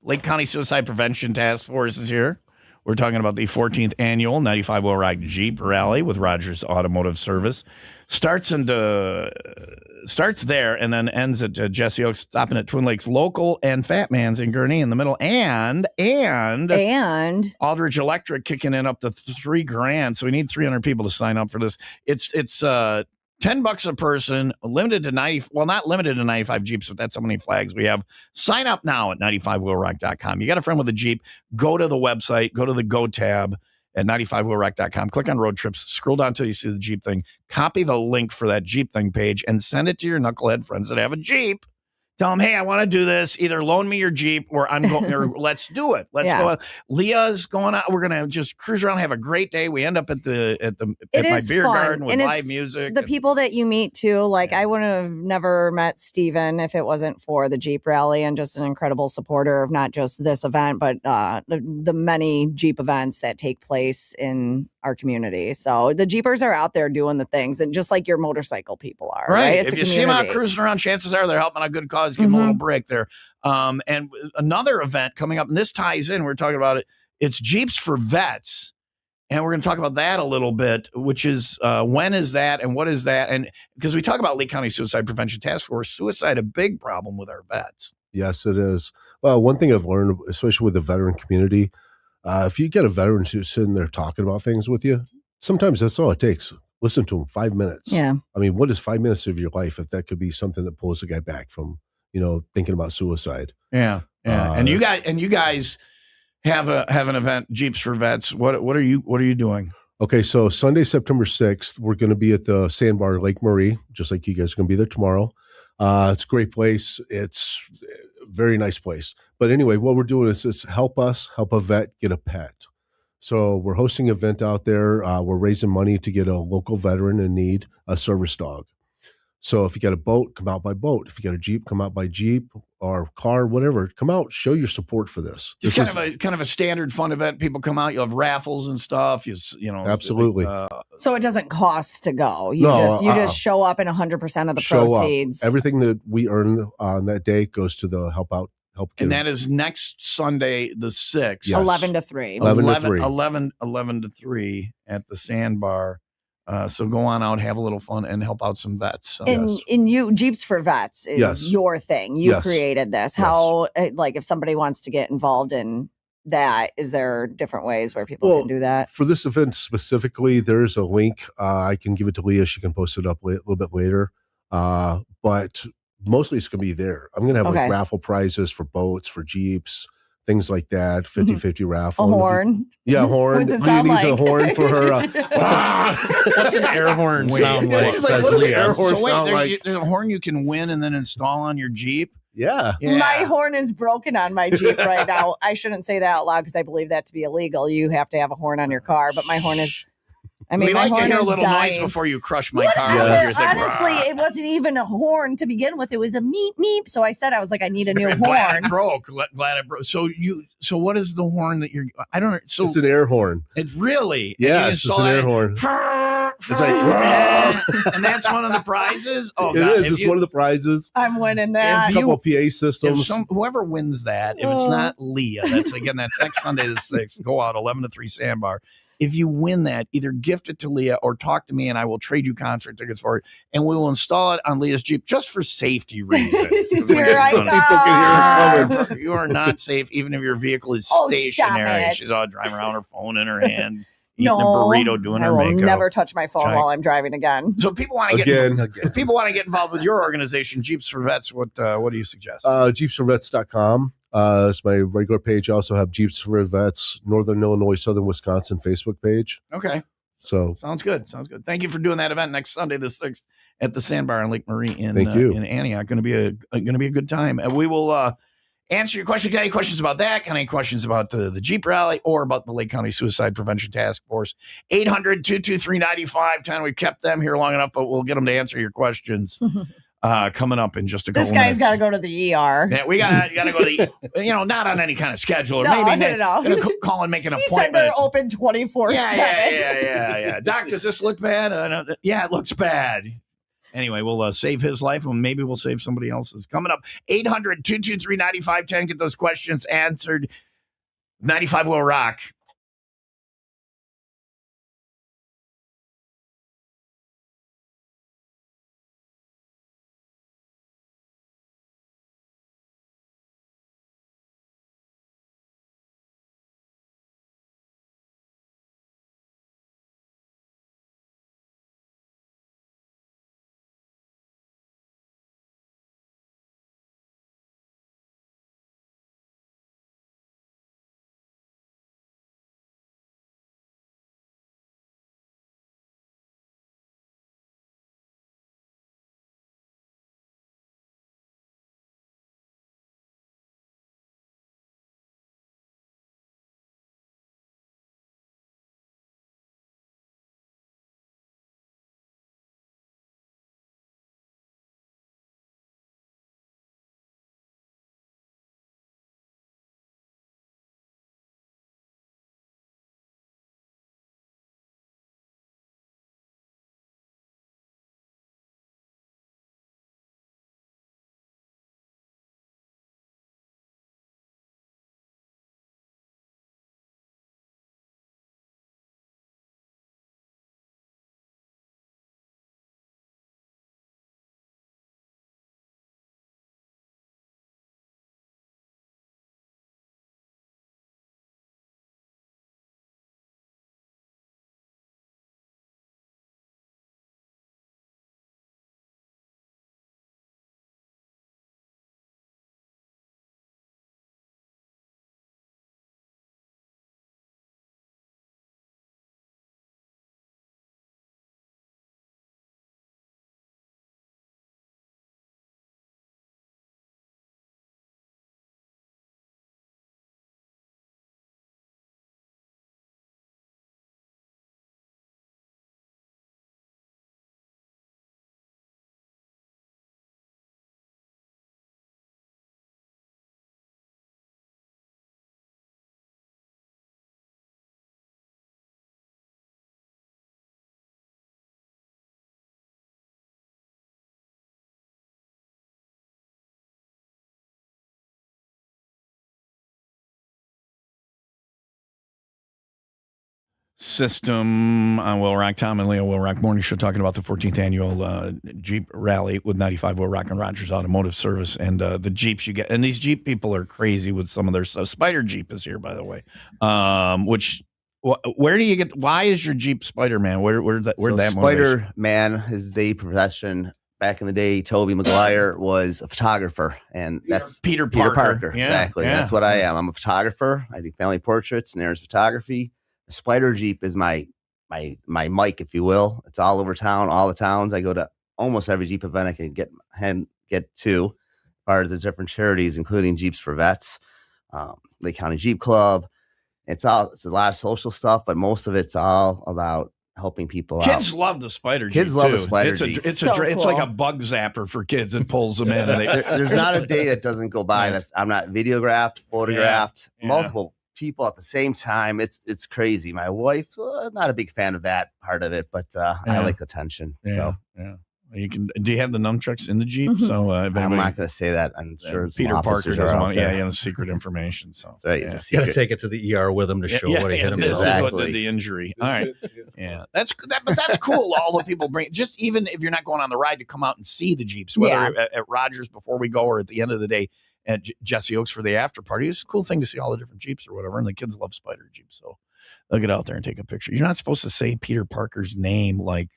Lake County Suicide Prevention Task Force is here. We're talking about the 14th annual 95 Wheel Rock Jeep Rally with Rogers Automotive Service. Starts there and then ends at Jesse Oaks, stopping at Twin Lakes Local and Fat Man's in Gurnee in the middle, and Aldridge Electric kicking in up to $3,000. So we need 300 people to sign up for this. It's $10 a person, limited to 90. Well, not limited to 95 Jeeps, but that's how many flags we have. Sign up now at 95wheelrock.com. You got a friend with a Jeep, go to the website, go to the Go tab at 95wheelrock.com. Click on road trips, scroll down until you see the Jeep thing, copy the link for that Jeep thing page, and send it to your knucklehead friends that have a Jeep. Tell them, hey, I want to do this. Either loan me your Jeep or I'm going. Or let's do it. Let's go. Leah's going out. We're gonna just cruise around, have a great day. We end up at my beer garden with live music. The people that you meet too, like I would have never met Steven if it wasn't for the Jeep Rally, and just an incredible supporter of not just this event, but the many Jeep events that take place in our community. So the Jeepers are out there doing the things, and just like your motorcycle people are, right? It's if you see them out cruising around, chances are they're helping a good cause. Give them a little break there. And another event coming up, and this ties in, we're talking about it. It's Jeeps for Vets. And we're going to talk about that a little bit, which is when is that and what is that? And because we talk about Lee County Suicide Prevention Task Force, suicide, a big problem with our vets. Yes, it is. Well, one thing I've learned, especially with the veteran community, if you get a veteran who's sitting there talking about things with you, sometimes that's all it takes. Listen to them 5 minutes. Yeah. I mean, what is 5 minutes of your life if that could be something that pulls a guy back from, thinking about suicide? Yeah. And you guys have an event, Jeeps for Vets. What are you doing? Okay, so Sunday, September 6th, we're going to be at the Sandbar, Lake Marie, just like you guys are going to be there tomorrow. It's a great place. It's a very nice place. But anyway, what we're doing is help a vet get a pet. So we're hosting an event out there. We're raising money to get a local veteran in need a service dog. So if you got a boat, come out by boat. If you got a Jeep, come out by Jeep or car, whatever. Come out, show your support for this. Just kind of a standard fun event. People come out. You'll have raffles and stuff. Absolutely. So it doesn't cost to go. You just show up, and 100% of the proceeds. Everything that we earn on that day goes to the help. And that is next Sunday, the 6th. Yes. 11 to 3. 11 to 3 at the Sandbar. So go on out, have a little fun, and help out some vets. So. And Jeeps for Vets is your thing. You created this. How, if somebody wants to get involved in that, is there different ways where people can do that? For this event specifically, there's a link. I can give it to Leah. She can post it up a little bit later. But mostly it's going to be there. I'm going to have raffle prizes for boats, for Jeeps, things like that, 50-50 raffle. A horn. Yeah, horn. What does it sound like? Needs a horn for her. What's an air horn sound like? What does an air horn sound like? There's a horn you can win and then install on your Jeep. Yeah. My horn is broken on my Jeep right now. I shouldn't say that out loud because I believe that to be illegal. You have to have a horn on your car, but my horn is... we like to hear a little noise before you crush my car. Honestly, it wasn't even a horn to begin with. It was a meep meep. So I said, I was like, I need a new horn. Glad it broke. So what is the horn that you're? I don't know. So it's an air horn. It's really it's an air horn. It's like and that's one of the prizes. Oh, it is. It's one of the prizes. I'm winning that. A couple of PA systems. Whoever wins that, if it's not Leah, that's next Sunday the 6th. Go out 11 to 3 Sandbar. If you win that, either gift it to Leah or talk to me and I will trade you concert tickets for it. And we will install it on Leah's Jeep just for safety reasons. Here I come. People can hear it coming. You are not safe even if your vehicle is stationary. She's all driving around her phone in her hand. Eating a burrito, doing her makeup. I will never touch my phone while I'm driving again. So if people want to get involved with your organization, Jeeps for Vets, what do you suggest? Jeepsforvets.com. It's my regular page. I also have Jeeps for Vets, Northern Illinois, Southern Wisconsin Facebook page. Okay. So sounds good. Thank you for doing that event next Sunday, the 6th, at the Sandbar in Lake Marie in Antioch. Going to be a good time. And we will answer your questions. Got any questions about that? Got any questions about the Jeep Rally or about the Lake County Suicide Prevention Task Force? 800-223-9510. We've kept them here long enough, but we'll get them to answer your questions. Coming up in just a couple minutes. This guy's got to go to the ER. Yeah, we got to go to the, not on any kind of schedule. Or maybe call and make an appointment. He said they're open 24/7. Yeah. Doc, does this look bad? Yeah, it looks bad. Anyway, we'll save his life and maybe we'll save somebody else's. Coming up, 800-223-9510. Get those questions answered. 95 Will Rock. system on Will Rock. Tom and Leo Will Rock Morning Show talking about the 14th annual Jeep Rally with 95 Will Rock and Rogers Automotive Service and the Jeeps you get. And these Jeep people are crazy with some of their stuff. Spider Jeep is here, by the way. Where do you get? Why is your Jeep Spider Man? Where'd that Spider Man, his day profession. Back in the day, Toby Maguire was a photographer, and that's Peter Parker. Yeah, exactly. yeah. That's what I am. I'm a photographer. I do family portraits and there's photography. The Spider Jeep is my mic, if you will. It's all over town, all the towns. I go to almost every Jeep event I can get to. Part of the different charities, including Jeeps for Vets, Lake County Jeep Club. It's a lot of social stuff, but most of it's all about helping people out. Kids love the Spider Jeep. Kids love the too. Spider It's Jeep. It's So like cool. a bug zapper for kids. It pulls them in. And There's not a day that doesn't go by that I'm not videographed, photographed, Yeah. multiple people at the same time. It's crazy. My wife, not a big fan of that part of it, but I like attention. Yeah, So yeah. You can. Do you have the nunchucks in the Jeep? Mhm. So I'm not going to say that. I'm sure Peter some Parker officers doesn't are want. out there. Yeah, the secret information. So That's right. Yeah. It's a You got to secret. take it to the ER with him to show what he hit This himself. is what did Exactly. the injury. All right. Yeah, but that's cool. All the people bring, just even if you're not going on the ride, to come out and see the Jeeps, whether at Rogers before we go or at the end of the day at Jesse Oaks for the after party. It's a cool thing to see all the different Jeeps or whatever. And the kids love Spider Jeeps, so they'll get out there and take a picture. You're not supposed to say Peter Parker's name like.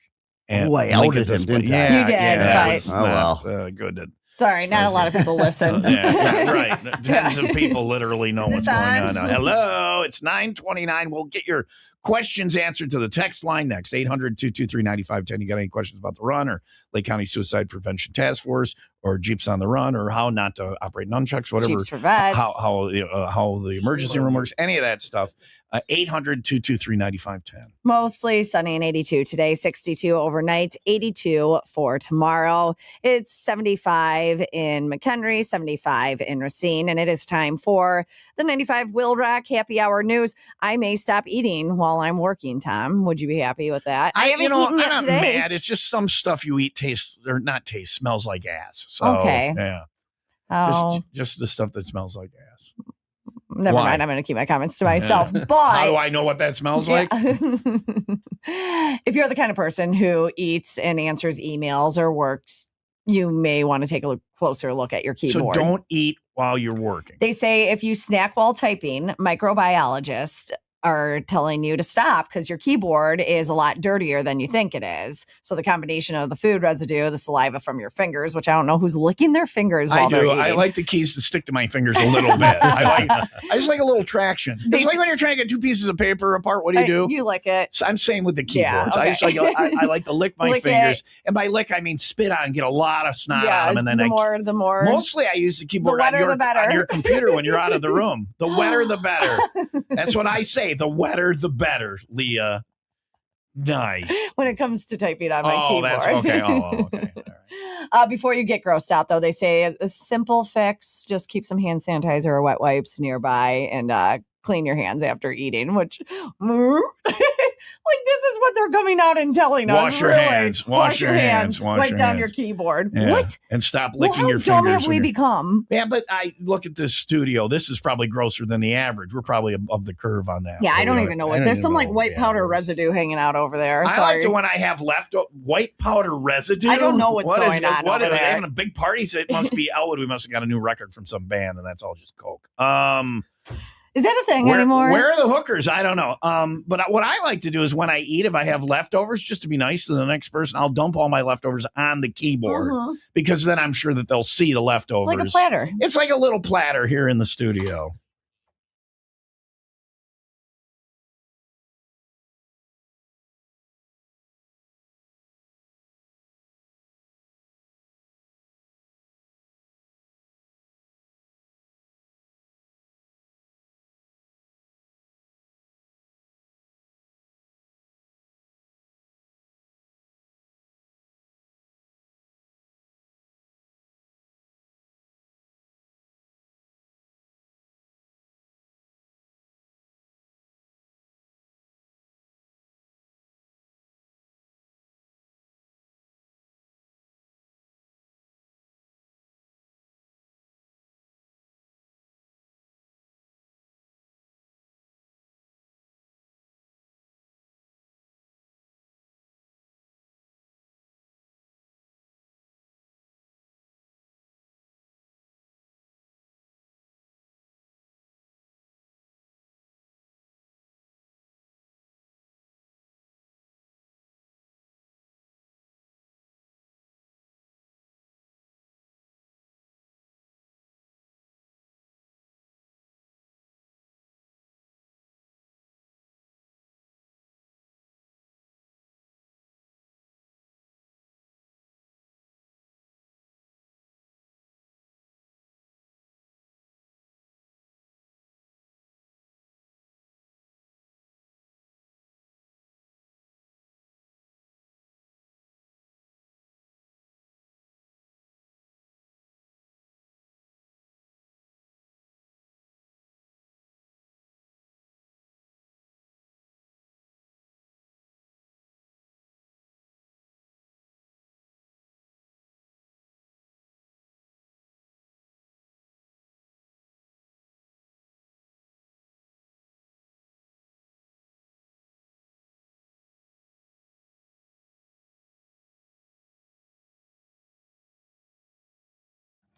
Oh, I outed him, didn't I? Yeah, You did, that but- was Oh, not, well. good. Sorry, not a lot of people listen. Yeah, right. Tens of people literally know Is what's this going on? on now. Hello, it's 9:29. We'll get your questions answered to the text line next. 800-223-9510. You got any questions about the run or Lake County Suicide Prevention Task Force or Jeeps on the Run or how not to operate nunchucks, whatever. Jeeps for Vets. How the emergency room works, any of that stuff. 800-223-9510. Mostly sunny and 82 today, 62 overnight, 82 for tomorrow. It's 75 in McHenry, 75 in Racine, and it is time for the 95 WIIL Rock Happy Hour News. I may stop eating while I'm working, Tom. Would you be happy with that? I haven't eaten I'm yet not today. mad. It's just some stuff you eat smells like ass. So, Okay. Yeah. Oh, Just the stuff that smells like ass. never why? mind. I'm going to keep my comments to myself. Yeah. But How do I know what that smells like? If you're the kind of person who eats and answers emails or works, you may want to take a closer look at your So keyboard. don't eat while you're working. They say if you snack while typing, microbiologists are telling you to stop because your keyboard is a lot dirtier than you think it is. So the combination of the food residue, the saliva from your fingers, which I don't know who's licking their fingers while I they're do. eating. I like the keys to stick to my fingers a little bit. I just like a little traction. It's like when you're trying to get two pieces of paper apart. What do you do? You lick it. So I'm saying with the Yeah, keyboards. I okay. just I like to lick my Lick fingers, and by lick I mean spit on and get a lot of snot Yeah, on them, and then the more. mostly I use the keyboard on wetter, the better. on your computer when you're out of the room. The wetter, the better. That's what I say. The wetter, the better, Leah. Nice. when it comes to typing on my keyboard. That's okay. Oh, okay. All right. Before you get grossed out, though, they say a simple fix: just keep some hand sanitizer or wet wipes nearby and clean your hands after eating. Which, like, this is what they're coming out and telling us. Wash your really. hands. Wash your hands. Wash Wipe your down hands. your keyboard. Yeah. What? And stop Well, licking how your dumb fingers. have we become? Yeah, but I look at this studio. This is probably grosser than the average. We're probably above the curve on that. Yeah, I don't But even know I what. don't There's even some like know. white Yeah, powder there's- residue hanging out over there. I Sorry. like to when I have left white powder residue. I don't know what's What is going it? on What over is it? there. Having a big party? So it must be Elwood. We must have got a new record from some band, and that's all just Coke. Is that a thing Where anymore? are the hookers? I don't know. But what I like to do is when I eat, if I have leftovers, just to be nice to the next person, I'll dump all my leftovers on the keyboard Mhm. because then I'm sure that they'll see the leftovers. It's like a platter. It's like a little platter here in the studio.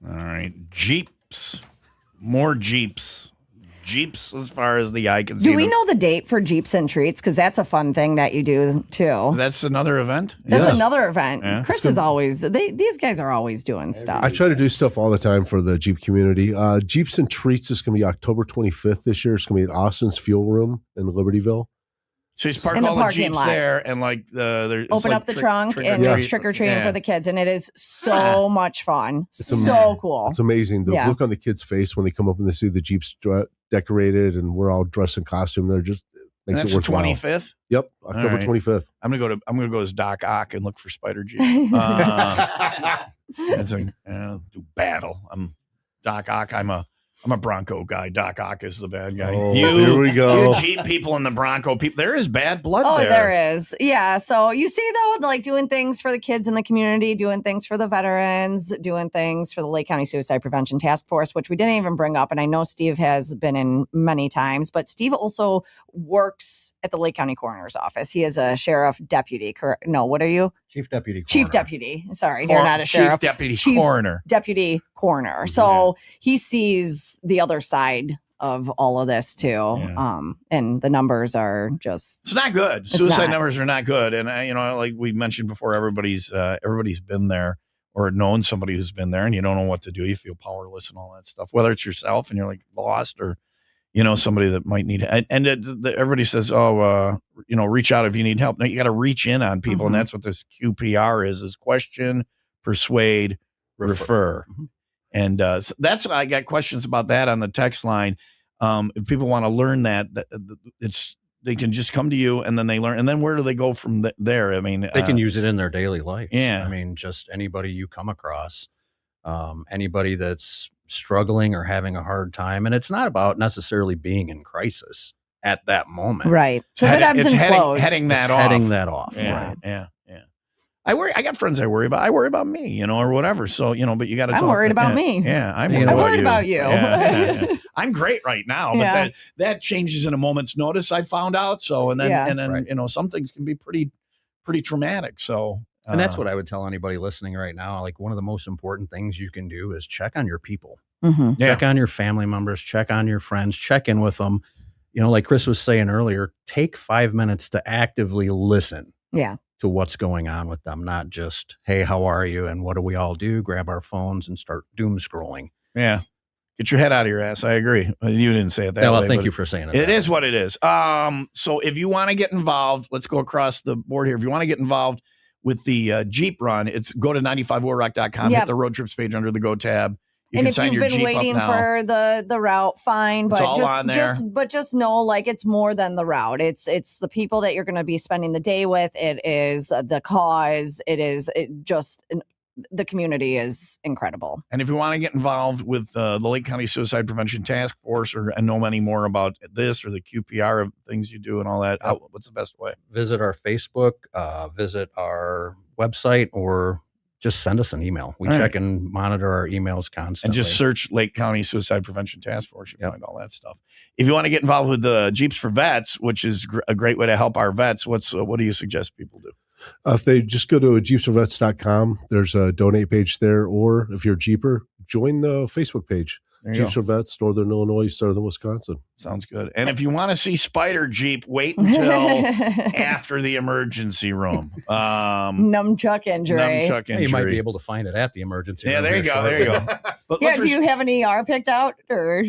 All right. Jeeps. More Jeeps. Jeeps as far as the eye can see. Do we them. know the date for Jeeps and Treats? Because that's a fun thing that you do too. That's another event? That's Yeah. another event. Yeah. Chris is always, these guys are always doing stuff. I try to do stuff all the time for the Jeep community. Jeeps and Treats is going to be October 25th this year. It's going to be at Austin's Fuel Room in Libertyville. So you park In the all the parking Jeeps lot. there and like it's Open like up the trunk trick and or it's treat. trick or treating Yeah. for the kids. And it is so much fun. So cool. It's amazing. The Yeah. look on the kids' face when they come up and they see the Jeeps decorated and we're all dressed in costume. They're just And makes that's it worthwhile. the 25th. Yep, October right. 25th. I'm gonna go as Doc Ock and look for Spider Jeep. That's do battle. I'm Doc Ock. I'm a Bronco guy. Doc Ock is the bad guy. Oh, here we go. You Jeep people and the Bronco people. There is bad blood Oh, there. there is. Yeah. So you see, though, like doing things for the kids in the community, doing things for the veterans, doing things for the Lake County Suicide Prevention Task Force, which we didn't even bring up. And I know Steve has been in many times, but Steve also works at the Lake County Coroner's Office. He is a sheriff deputy. No, what are you? Chief Deputy Coroner. Chief deputy. Sorry, you're not a sheriff. Chief Deputy Chief Coroner. Deputy coroner. So he sees the other side of all of this too. Yeah. And the numbers are just It's not good. It's Suicide not. numbers are not good. And like we mentioned before, everybody's been there or known somebody who's been there, and you don't know what to do. You feel powerless and all that stuff. Whether it's yourself and you're like lost, or somebody that might need. And everybody says, reach out if you need help. No, you got to reach in on people, and that's what this QPR is question, persuade, refer. Mm-hmm. And so that's I got questions about that on the text line. If people want to learn that they can just come to you and then they learn. And then where do they go from there? I mean, They can use it in their daily life. Yeah. I mean, just anybody you come across, anybody that's struggling or having a hard time. And it's not about necessarily being in crisis at that moment. right. Because it ebbs it's and flows. heading that It's off. heading that off. Yeah, Right. yeah. I got friends I worry about. I worry about me, or whatever. So, but you got to I'm talk. worried about yeah, me. Yeah, I'm worried about you. Yeah. I'm great right now, but Yeah. that changes in a moment's notice. I found out. So, and then Yeah. Right. some things can be pretty traumatic. So, And that's what I would tell anybody listening right now. Like, one of the most important things you can do is check on your people. Mhm. Yeah. Check on your family members, check on your friends, check in with them. Like Chris was saying earlier, take 5 minutes to actively listen Yeah. to what's going on with them, not just, hey, how are you? And what do we all do? Grab our phones and start doom scrolling. Yeah. Get your head out of your ass. I agree. You didn't say it that way. Well, thank but you for saying it. It that is way. what it is. So if you want to get involved, let's go across the board here. If you want to get involved with the Jeep run, it's go to 95willrock.com, Yep. hit the road trips page under the Go tab. You And can if sign you've your been Jeep waiting up now. for the route, fine. It's But all on there. just know, like, it's more than the route. It's the people that you're going to be spending the day with. It is the cause. The community is incredible. And if you want to get involved with the Lake County Suicide Prevention Task Force and know any more about this or the QPR of things you do and all that, what's the best way? Visit our Facebook, visit our website, or just send us an email. We All check and monitor our emails constantly. And just search Lake County Suicide Prevention Task Force. You'll find all that stuff. If you want to get involved with the Jeeps for Vets, which is a great way to help our vets, what do you suggest people do? If they just go to jeepsforvets.com, there's a donate page there. Or if you're a Jeeper, join the Facebook page. There you Jeeps go. for Vets, Northern Illinois, Southern Wisconsin. Sounds good. And if you want to see Spider Jeep, wait until after the emergency room. Numchuck injury. Nunchuck Yeah, injury. you might be able to find it at the emergency Yeah, room. there you here go. There you shortly. go. But Yeah. look for Do you have an ER picked out or?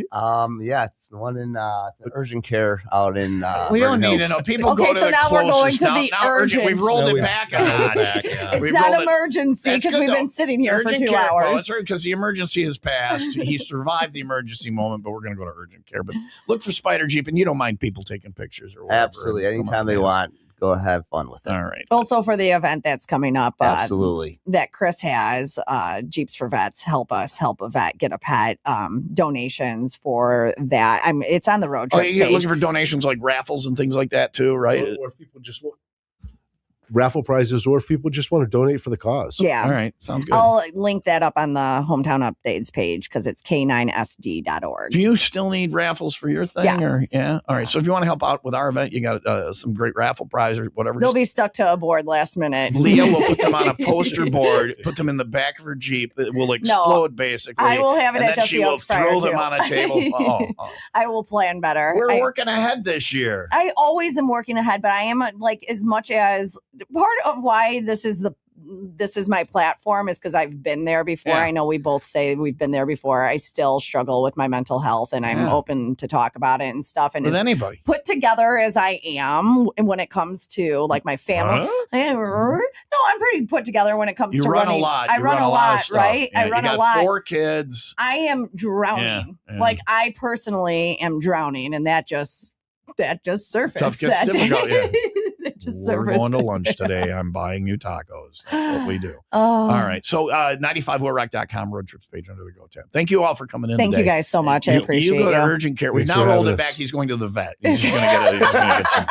Yeah, it's the one in the urgent care out in. we don't Vernon need to Hills. know. People Okay, go to so the now we're going closest. to the urgent. We've rolled No, it we- back a rolled it notch. back, yeah. We've It's not rolled it- emergency That's because good, we've though. been sitting here for Urgent 2 care. hours. Well, that's right, because the emergency has passed. He survived the emergency moment, but we're going to go to urgent care. But look for Spider Jeep, and you don't mind people taking pictures or whatever. Absolutely, Come anytime on, they yes. want, go have fun with it. All right. Also for the event that's coming up, Absolutely. that Chris has, Jeeps for Vets, help us help a vet get a pet, donations for that. It's on the road Oh, trips you're page. looking for donations like raffles and things like that too, right? Or if people just want, raffle prizes, or if people just want to donate for the cause. Yeah. All right. Sounds good. I'll link that up on the hometown updates page because it's k9sd.org. Do you still need raffles for your thing? Yes. Or, yeah. All right. So if you want to help out with our event, you got some great raffle prize or whatever. They'll be stuck to a board last minute. Leah will put them on a poster board, put them in the back of her Jeep. It will explode, basically. I will have it and at then Jesse she will Oaks prior throw them to. on a table. I will plan better. We're working ahead this year. I always am working ahead, but I am like, as much as part of why this is my platform is because I've been there before. Yeah. I know we both say we've been there before. I still struggle with my mental health, and I'm open to talk about it and stuff. And With as anybody. put together as I am when it comes to like my family. No, I'm pretty put together when it comes to run running. a lot. I You run a of lot, stuff. right? Yeah, I run you a got lot. 4 kids. I am drowning. Yeah. Like I personally am drowning, and that just surfaced. Stuff gets that difficult, day. yeah. It just We're surfaced. going to lunch today. I'm buying you tacos. That's what we do. Oh. All right. So 95WIILRock.com road trips page under the Go tab. Thank you all for coming in Thank today. you guys so much. I appreciate you. Go to you. urgent care. We've Thanks now for rolled having it back. us. He's going to the vet. He's just going to get some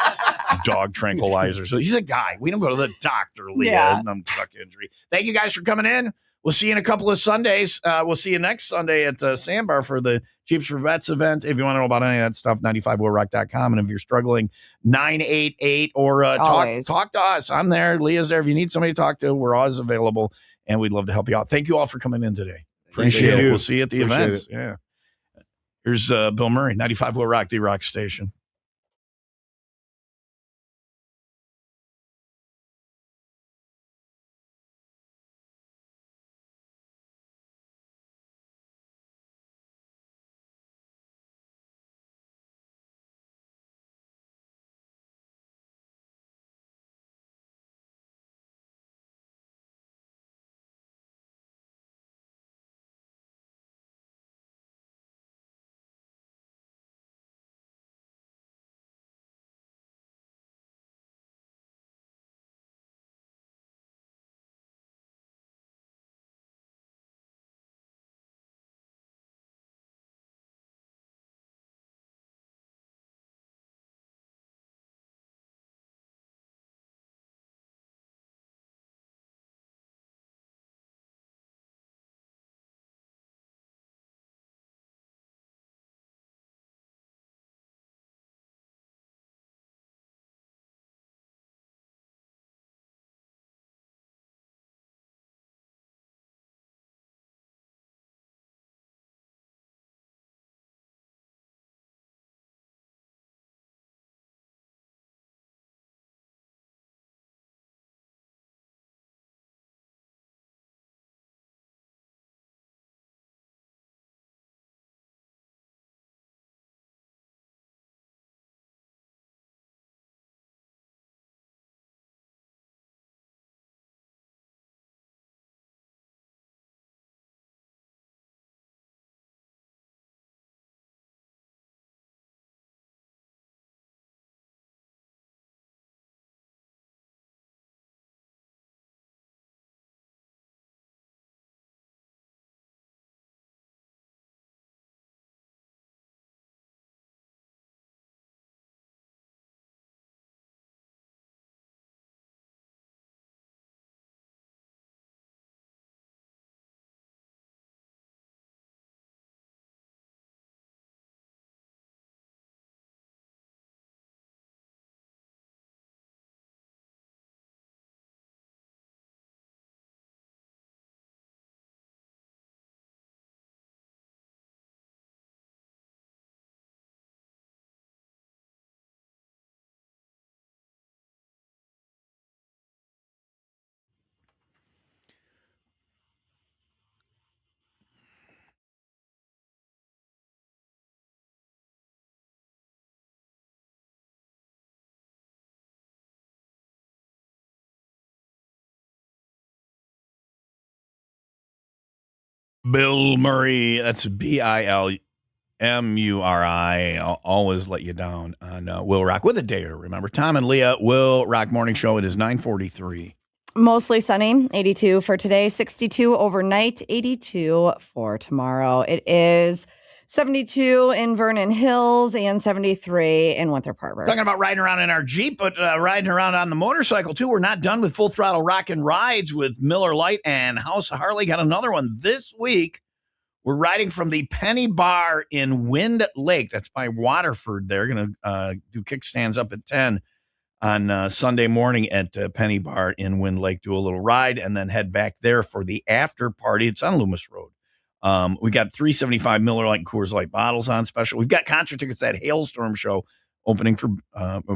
dog tranquilizer. So he's a guy. We don't go to the doctor, Leah. Yeah. Tuck injury. Thank you guys for coming in. We'll see you in a couple of Sundays. We'll see you next Sunday at Sandbar for the Jeeps for Vets event. If you want to know about any of that stuff, 95WIILRock.com. And if you're struggling, 988 or talk to us. I'm there. Leah's there. If you need somebody to talk to, we're always available, and we'd love to help you out. Thank you all for coming in today. Appreciate it. We'll see you at the events. Yeah. Here's Bill Murray, 95 Will Rock, the rock station. Bill Murray, that's BILMURI. I'll always let you down on Will Rock with a day to remember. Tom and Leah, Will Rock Morning Show. It is 9:43. Mostly sunny, 82 for today, 62 overnight, 82 for tomorrow. It is 72 in Vernon Hills and 73 in Winthrop Harbor. Talking about riding around in our Jeep, but riding around on the motorcycle too. We're not done with Full Throttle Rockin' Rides with Miller Lite and House of Harley. Got another one this week. We're riding from the Penny Bar in Wind Lake. That's by Waterford. They're going to do kickstands up at 10 on Sunday morning at Penny Bar in Wind Lake. Do a little ride and then head back there for the after party. It's on Loomis Road. We got 375 Miller Lite and Coors Light bottles on special. We've got concert tickets at Hailstorm show opening for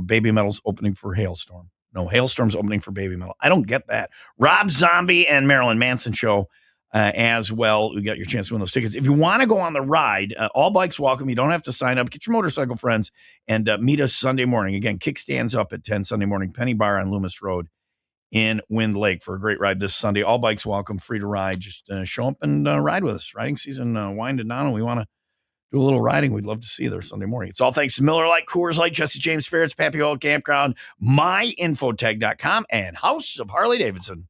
Baby Metal's opening for Hailstorm. No, Hailstorm's opening for Baby Metal. I don't get that. Rob Zombie and Marilyn Manson show as well. We got your chance to win those tickets. If you want to go on the ride, all bikes welcome. You don't have to sign up. Get your motorcycle friends and meet us Sunday morning. Again, kickstands up at 10 Sunday morning. Penny Bar on Loomis Road in Wind Lake for a great ride this Sunday. All bikes welcome, free to ride. Just show up and ride with us. Riding season winding down, and we want to do a little riding. We'd love to see you there Sunday morning. It's all thanks to Miller Lite, Coors Light, Jesse James Ferrets, Pappy Oil Campground, myinfotech.com, and House of Harley Davidson.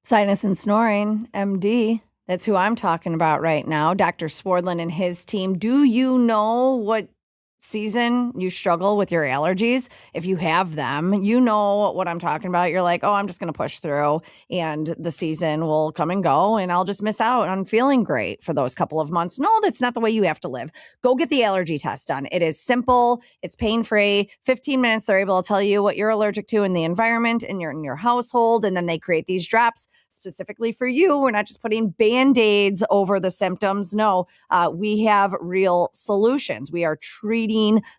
Sinus and Snoring, MD. That's who I'm talking about right now. Dr. Swardlin and his team. Do you know what season you struggle with your allergies? If you have them, you know what I'm talking about. You're like, oh, I'm just going to push through and the season will come and go and I'll just miss out on feeling great for those couple of months. No, that's not the way you have to live. Go get the allergy test done. It is simple. It's pain-free. 15 minutes, they're able to tell you what you're allergic to in the environment and in your household. And then they create these drops specifically for you. We're not just putting Band-Aids over the symptoms. No, we have real solutions. We are treating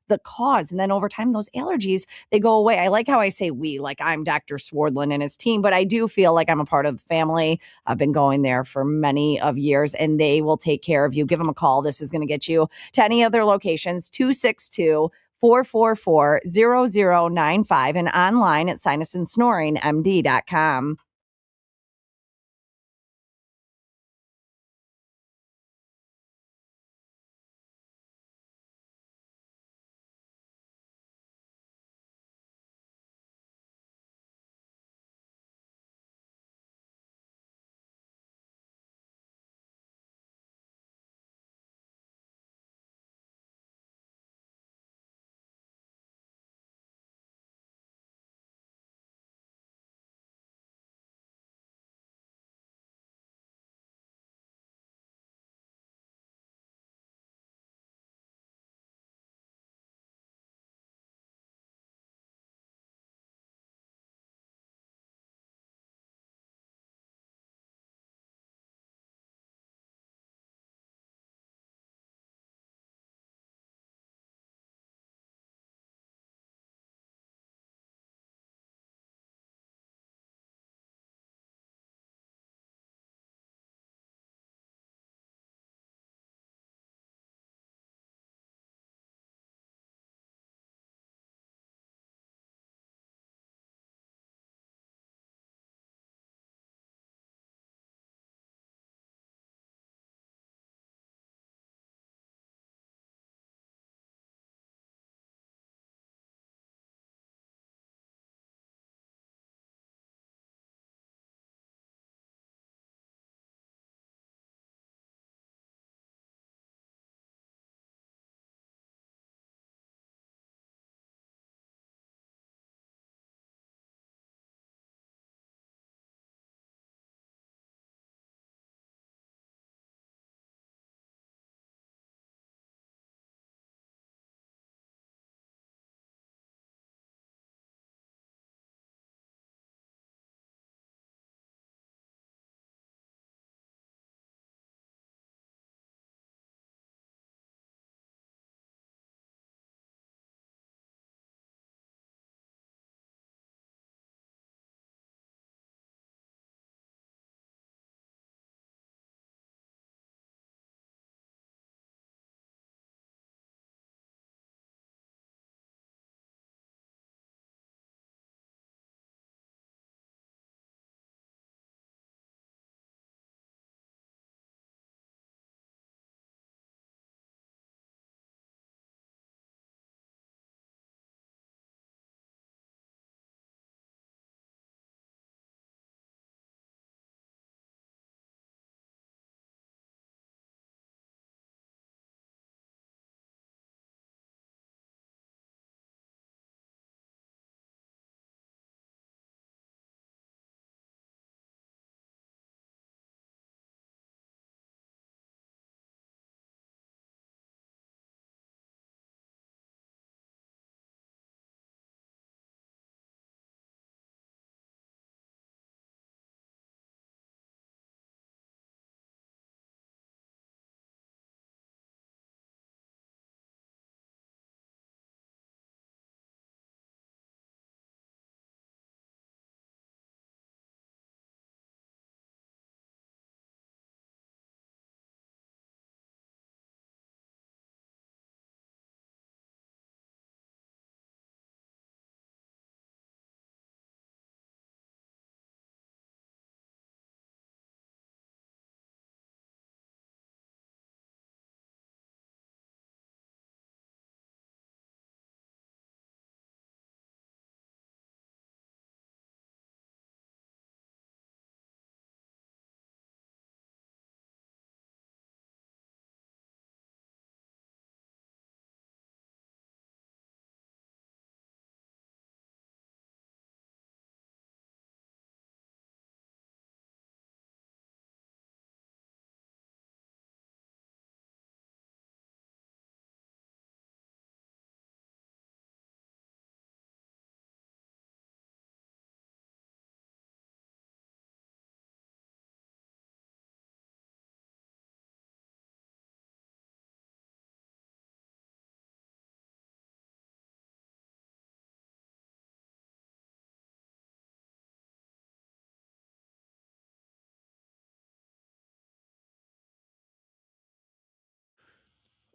the cause. And then over time, those allergies, they go away. I like how I say we, like I'm Dr. Swardlin and his team, but I do feel like I'm a part of the family. I've been going there for many of years and they will take care of you. Give them a call. This is going to get you to any of their locations, 262-444-0095 and online at sinusandsnoringmd.com.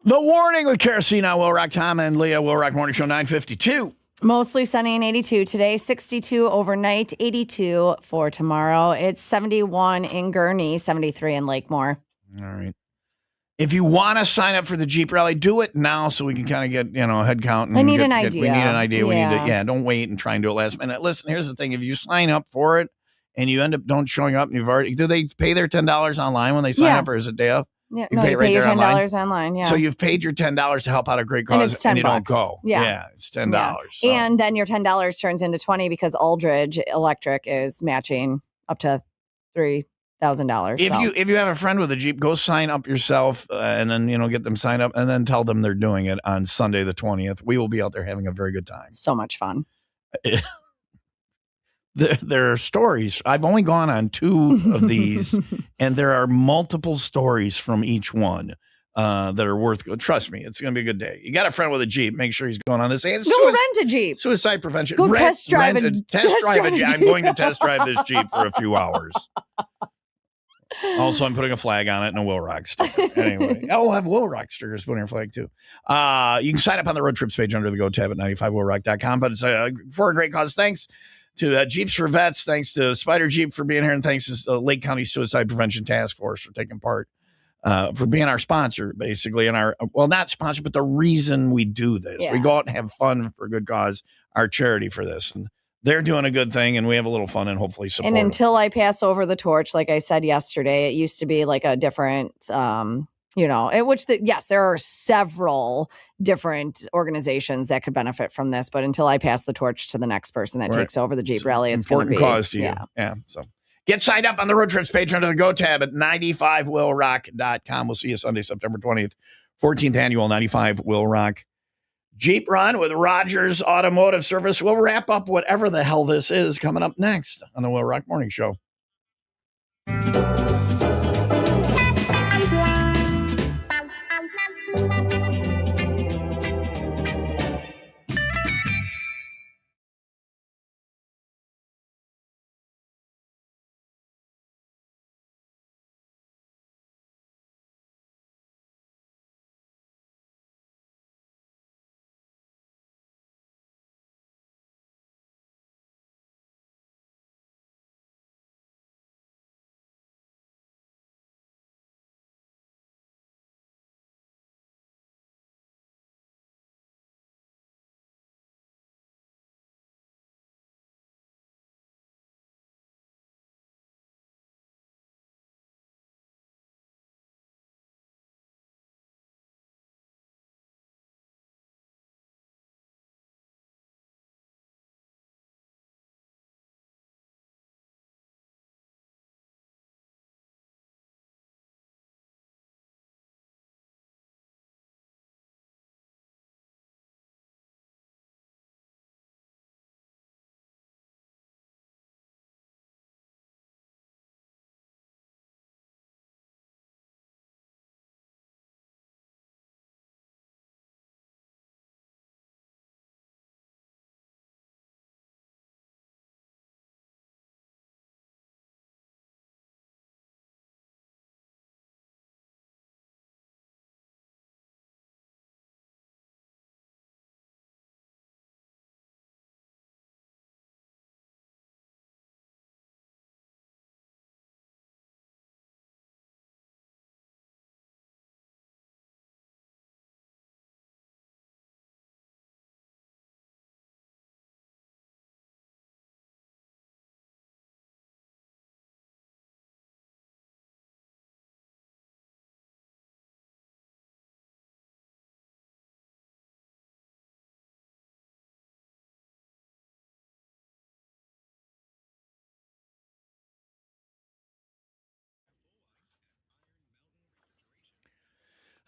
The Warning with Kerosene on Will Rock. Tom and Leah, Will Rock Morning Show 952. Mostly sunny and 82 today, 62 overnight, 82 for tomorrow. It's 71 in Gurnee, 73 in Lakemore. All right. If you want to sign up for the Jeep rally, do it now so we can kind of get, a head count. I need an idea. We need an idea. We need Yeah. to, don't wait and try and do it last minute. Listen, here's the thing. If you sign up for it and you end up don't showing up and you've already, do they pay their $10 online when they sign up or is it day of? Yeah, You no, pay you right pay your there $10 online. Yeah. So you've paid your $10 to help out a great cause And it's $10 you don't go. Yeah. It's $10. Yeah. So. And then your $10 turns into 20 because Aldridge Electric is matching up to $3,000. If you have a friend with a Jeep, go sign up yourself and then, get them signed up and then tell them they're doing it on Sunday the 20th. We will be out there having a very good time. So much fun. There are stories. I've only gone on 2 of these, and there are multiple stories from each one that are worth. Trust me, it's going to be a good day. You got a friend with a Jeep, make sure he's going on this. Go rent a Jeep. Suicide prevention. Go test drive a Jeep. Jeep. I'm going to test drive this Jeep for a few hours. Also, I'm putting a flag on it and a Will Rock sticker. Anyway, I'll have Will Rock stickers put on your flag too. You can sign up on the road trips page under the Go tab at 95willrock.com. But it's for a great cause. Thanks to Jeeps for Vets. Thanks to Spider Jeep for being here. And thanks to Lake County Suicide Prevention Task Force for taking part, for being our sponsor, basically. And not sponsor, but the reason we do this. Yeah. We go out and have fun for a good cause, our charity for this. And they're doing a good thing, and we have a little fun and hopefully support And them. until I pass over the torch, like I said yesterday, it used to be like a different, yes, there are several different organizations that could benefit from this. But until I pass the torch to the next person that takes over the Jeep rally, it's going to be important cause to you. Yeah. So get signed up on the road trips page under the Go tab at 95willrock.com. We'll see you Sunday, September 20th, 14th annual 95 Will Rock Jeep Run with Rogers Automotive Service. We'll wrap up whatever the hell this is coming up next on the Will Rock Morning Show.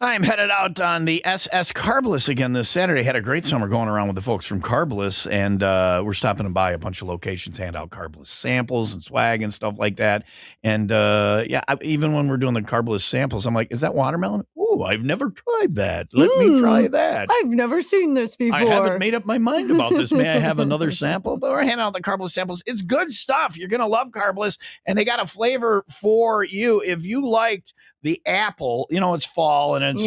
I'm headed out on the SS Carbliss again this Saturday. Had a great summer going around with the folks from Carbliss, and we're stopping by a bunch of locations, hand out Carbliss samples and swag and stuff like that. And even when we're doing the Carbliss samples, I'm like, is that watermelon? Ooh, I've never tried that. Let me try that. I've never seen this before. I haven't made up my mind about this. May I have another sample? But we're handing out the Carbliss samples. It's good stuff. You're going to love Carbliss, and they got a flavor for you. If you liked the apple, it's fall and it's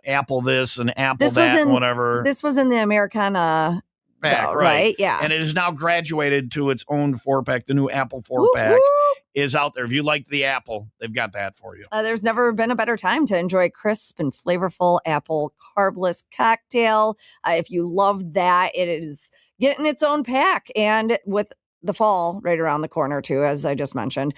Apple this and Apple This was that and in- whatever. This was in the Americana, Pack, though, right? right? Yeah. And it is now graduated to its own 4-pack. The new Apple 4-pack Whoop, whoop. is out there. If you like the Apple, they've got that for you. There's never been a better time to enjoy a crisp and flavorful apple carbless cocktail. If you love that, it is getting its own pack. And with the fall right around the corner, too, as I just mentioned,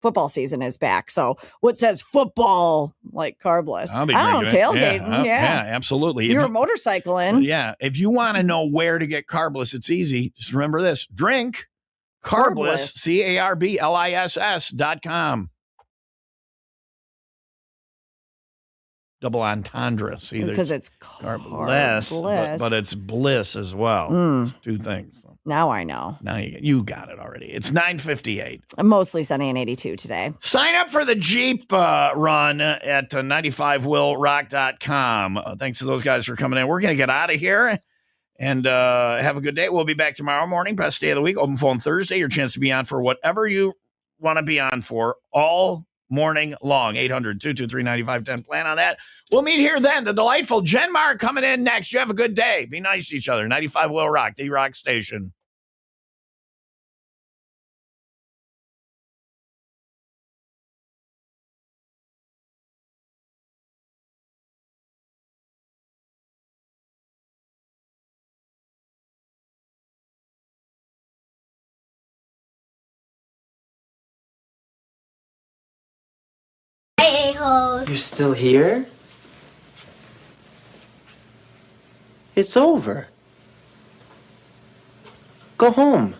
football season is back. So what says football like carbless? I'll be I don't know, drinking it. tailgating. Yeah. Absolutely. You're If- motorcycling. Yeah. If you want to know where to get carbless, it's easy. Just remember this. Drink carbless, CARBLISS.com. Double entendre. See, Because there's it's carbless, carbless. but it's bliss as well. Mm. It's two things. So Now I know. now you got it already. It's 9:58. I'm mostly sunny and 82 today. Sign up for the Jeep run at 95willrock.com. Thanks to those guys for coming in. We're going to get out of here and have a good day. We'll be back tomorrow morning, best day of the week. Open phone Thursday. Your chance to be on for whatever you want to be on for all morning long. 800-223-9510. Plan on that. We'll meet here then. The delightful Jen Mark coming in next. You have a good day. Be nice to each other. 95 Will Rock, the rock station. You're still here? It's over. Go home.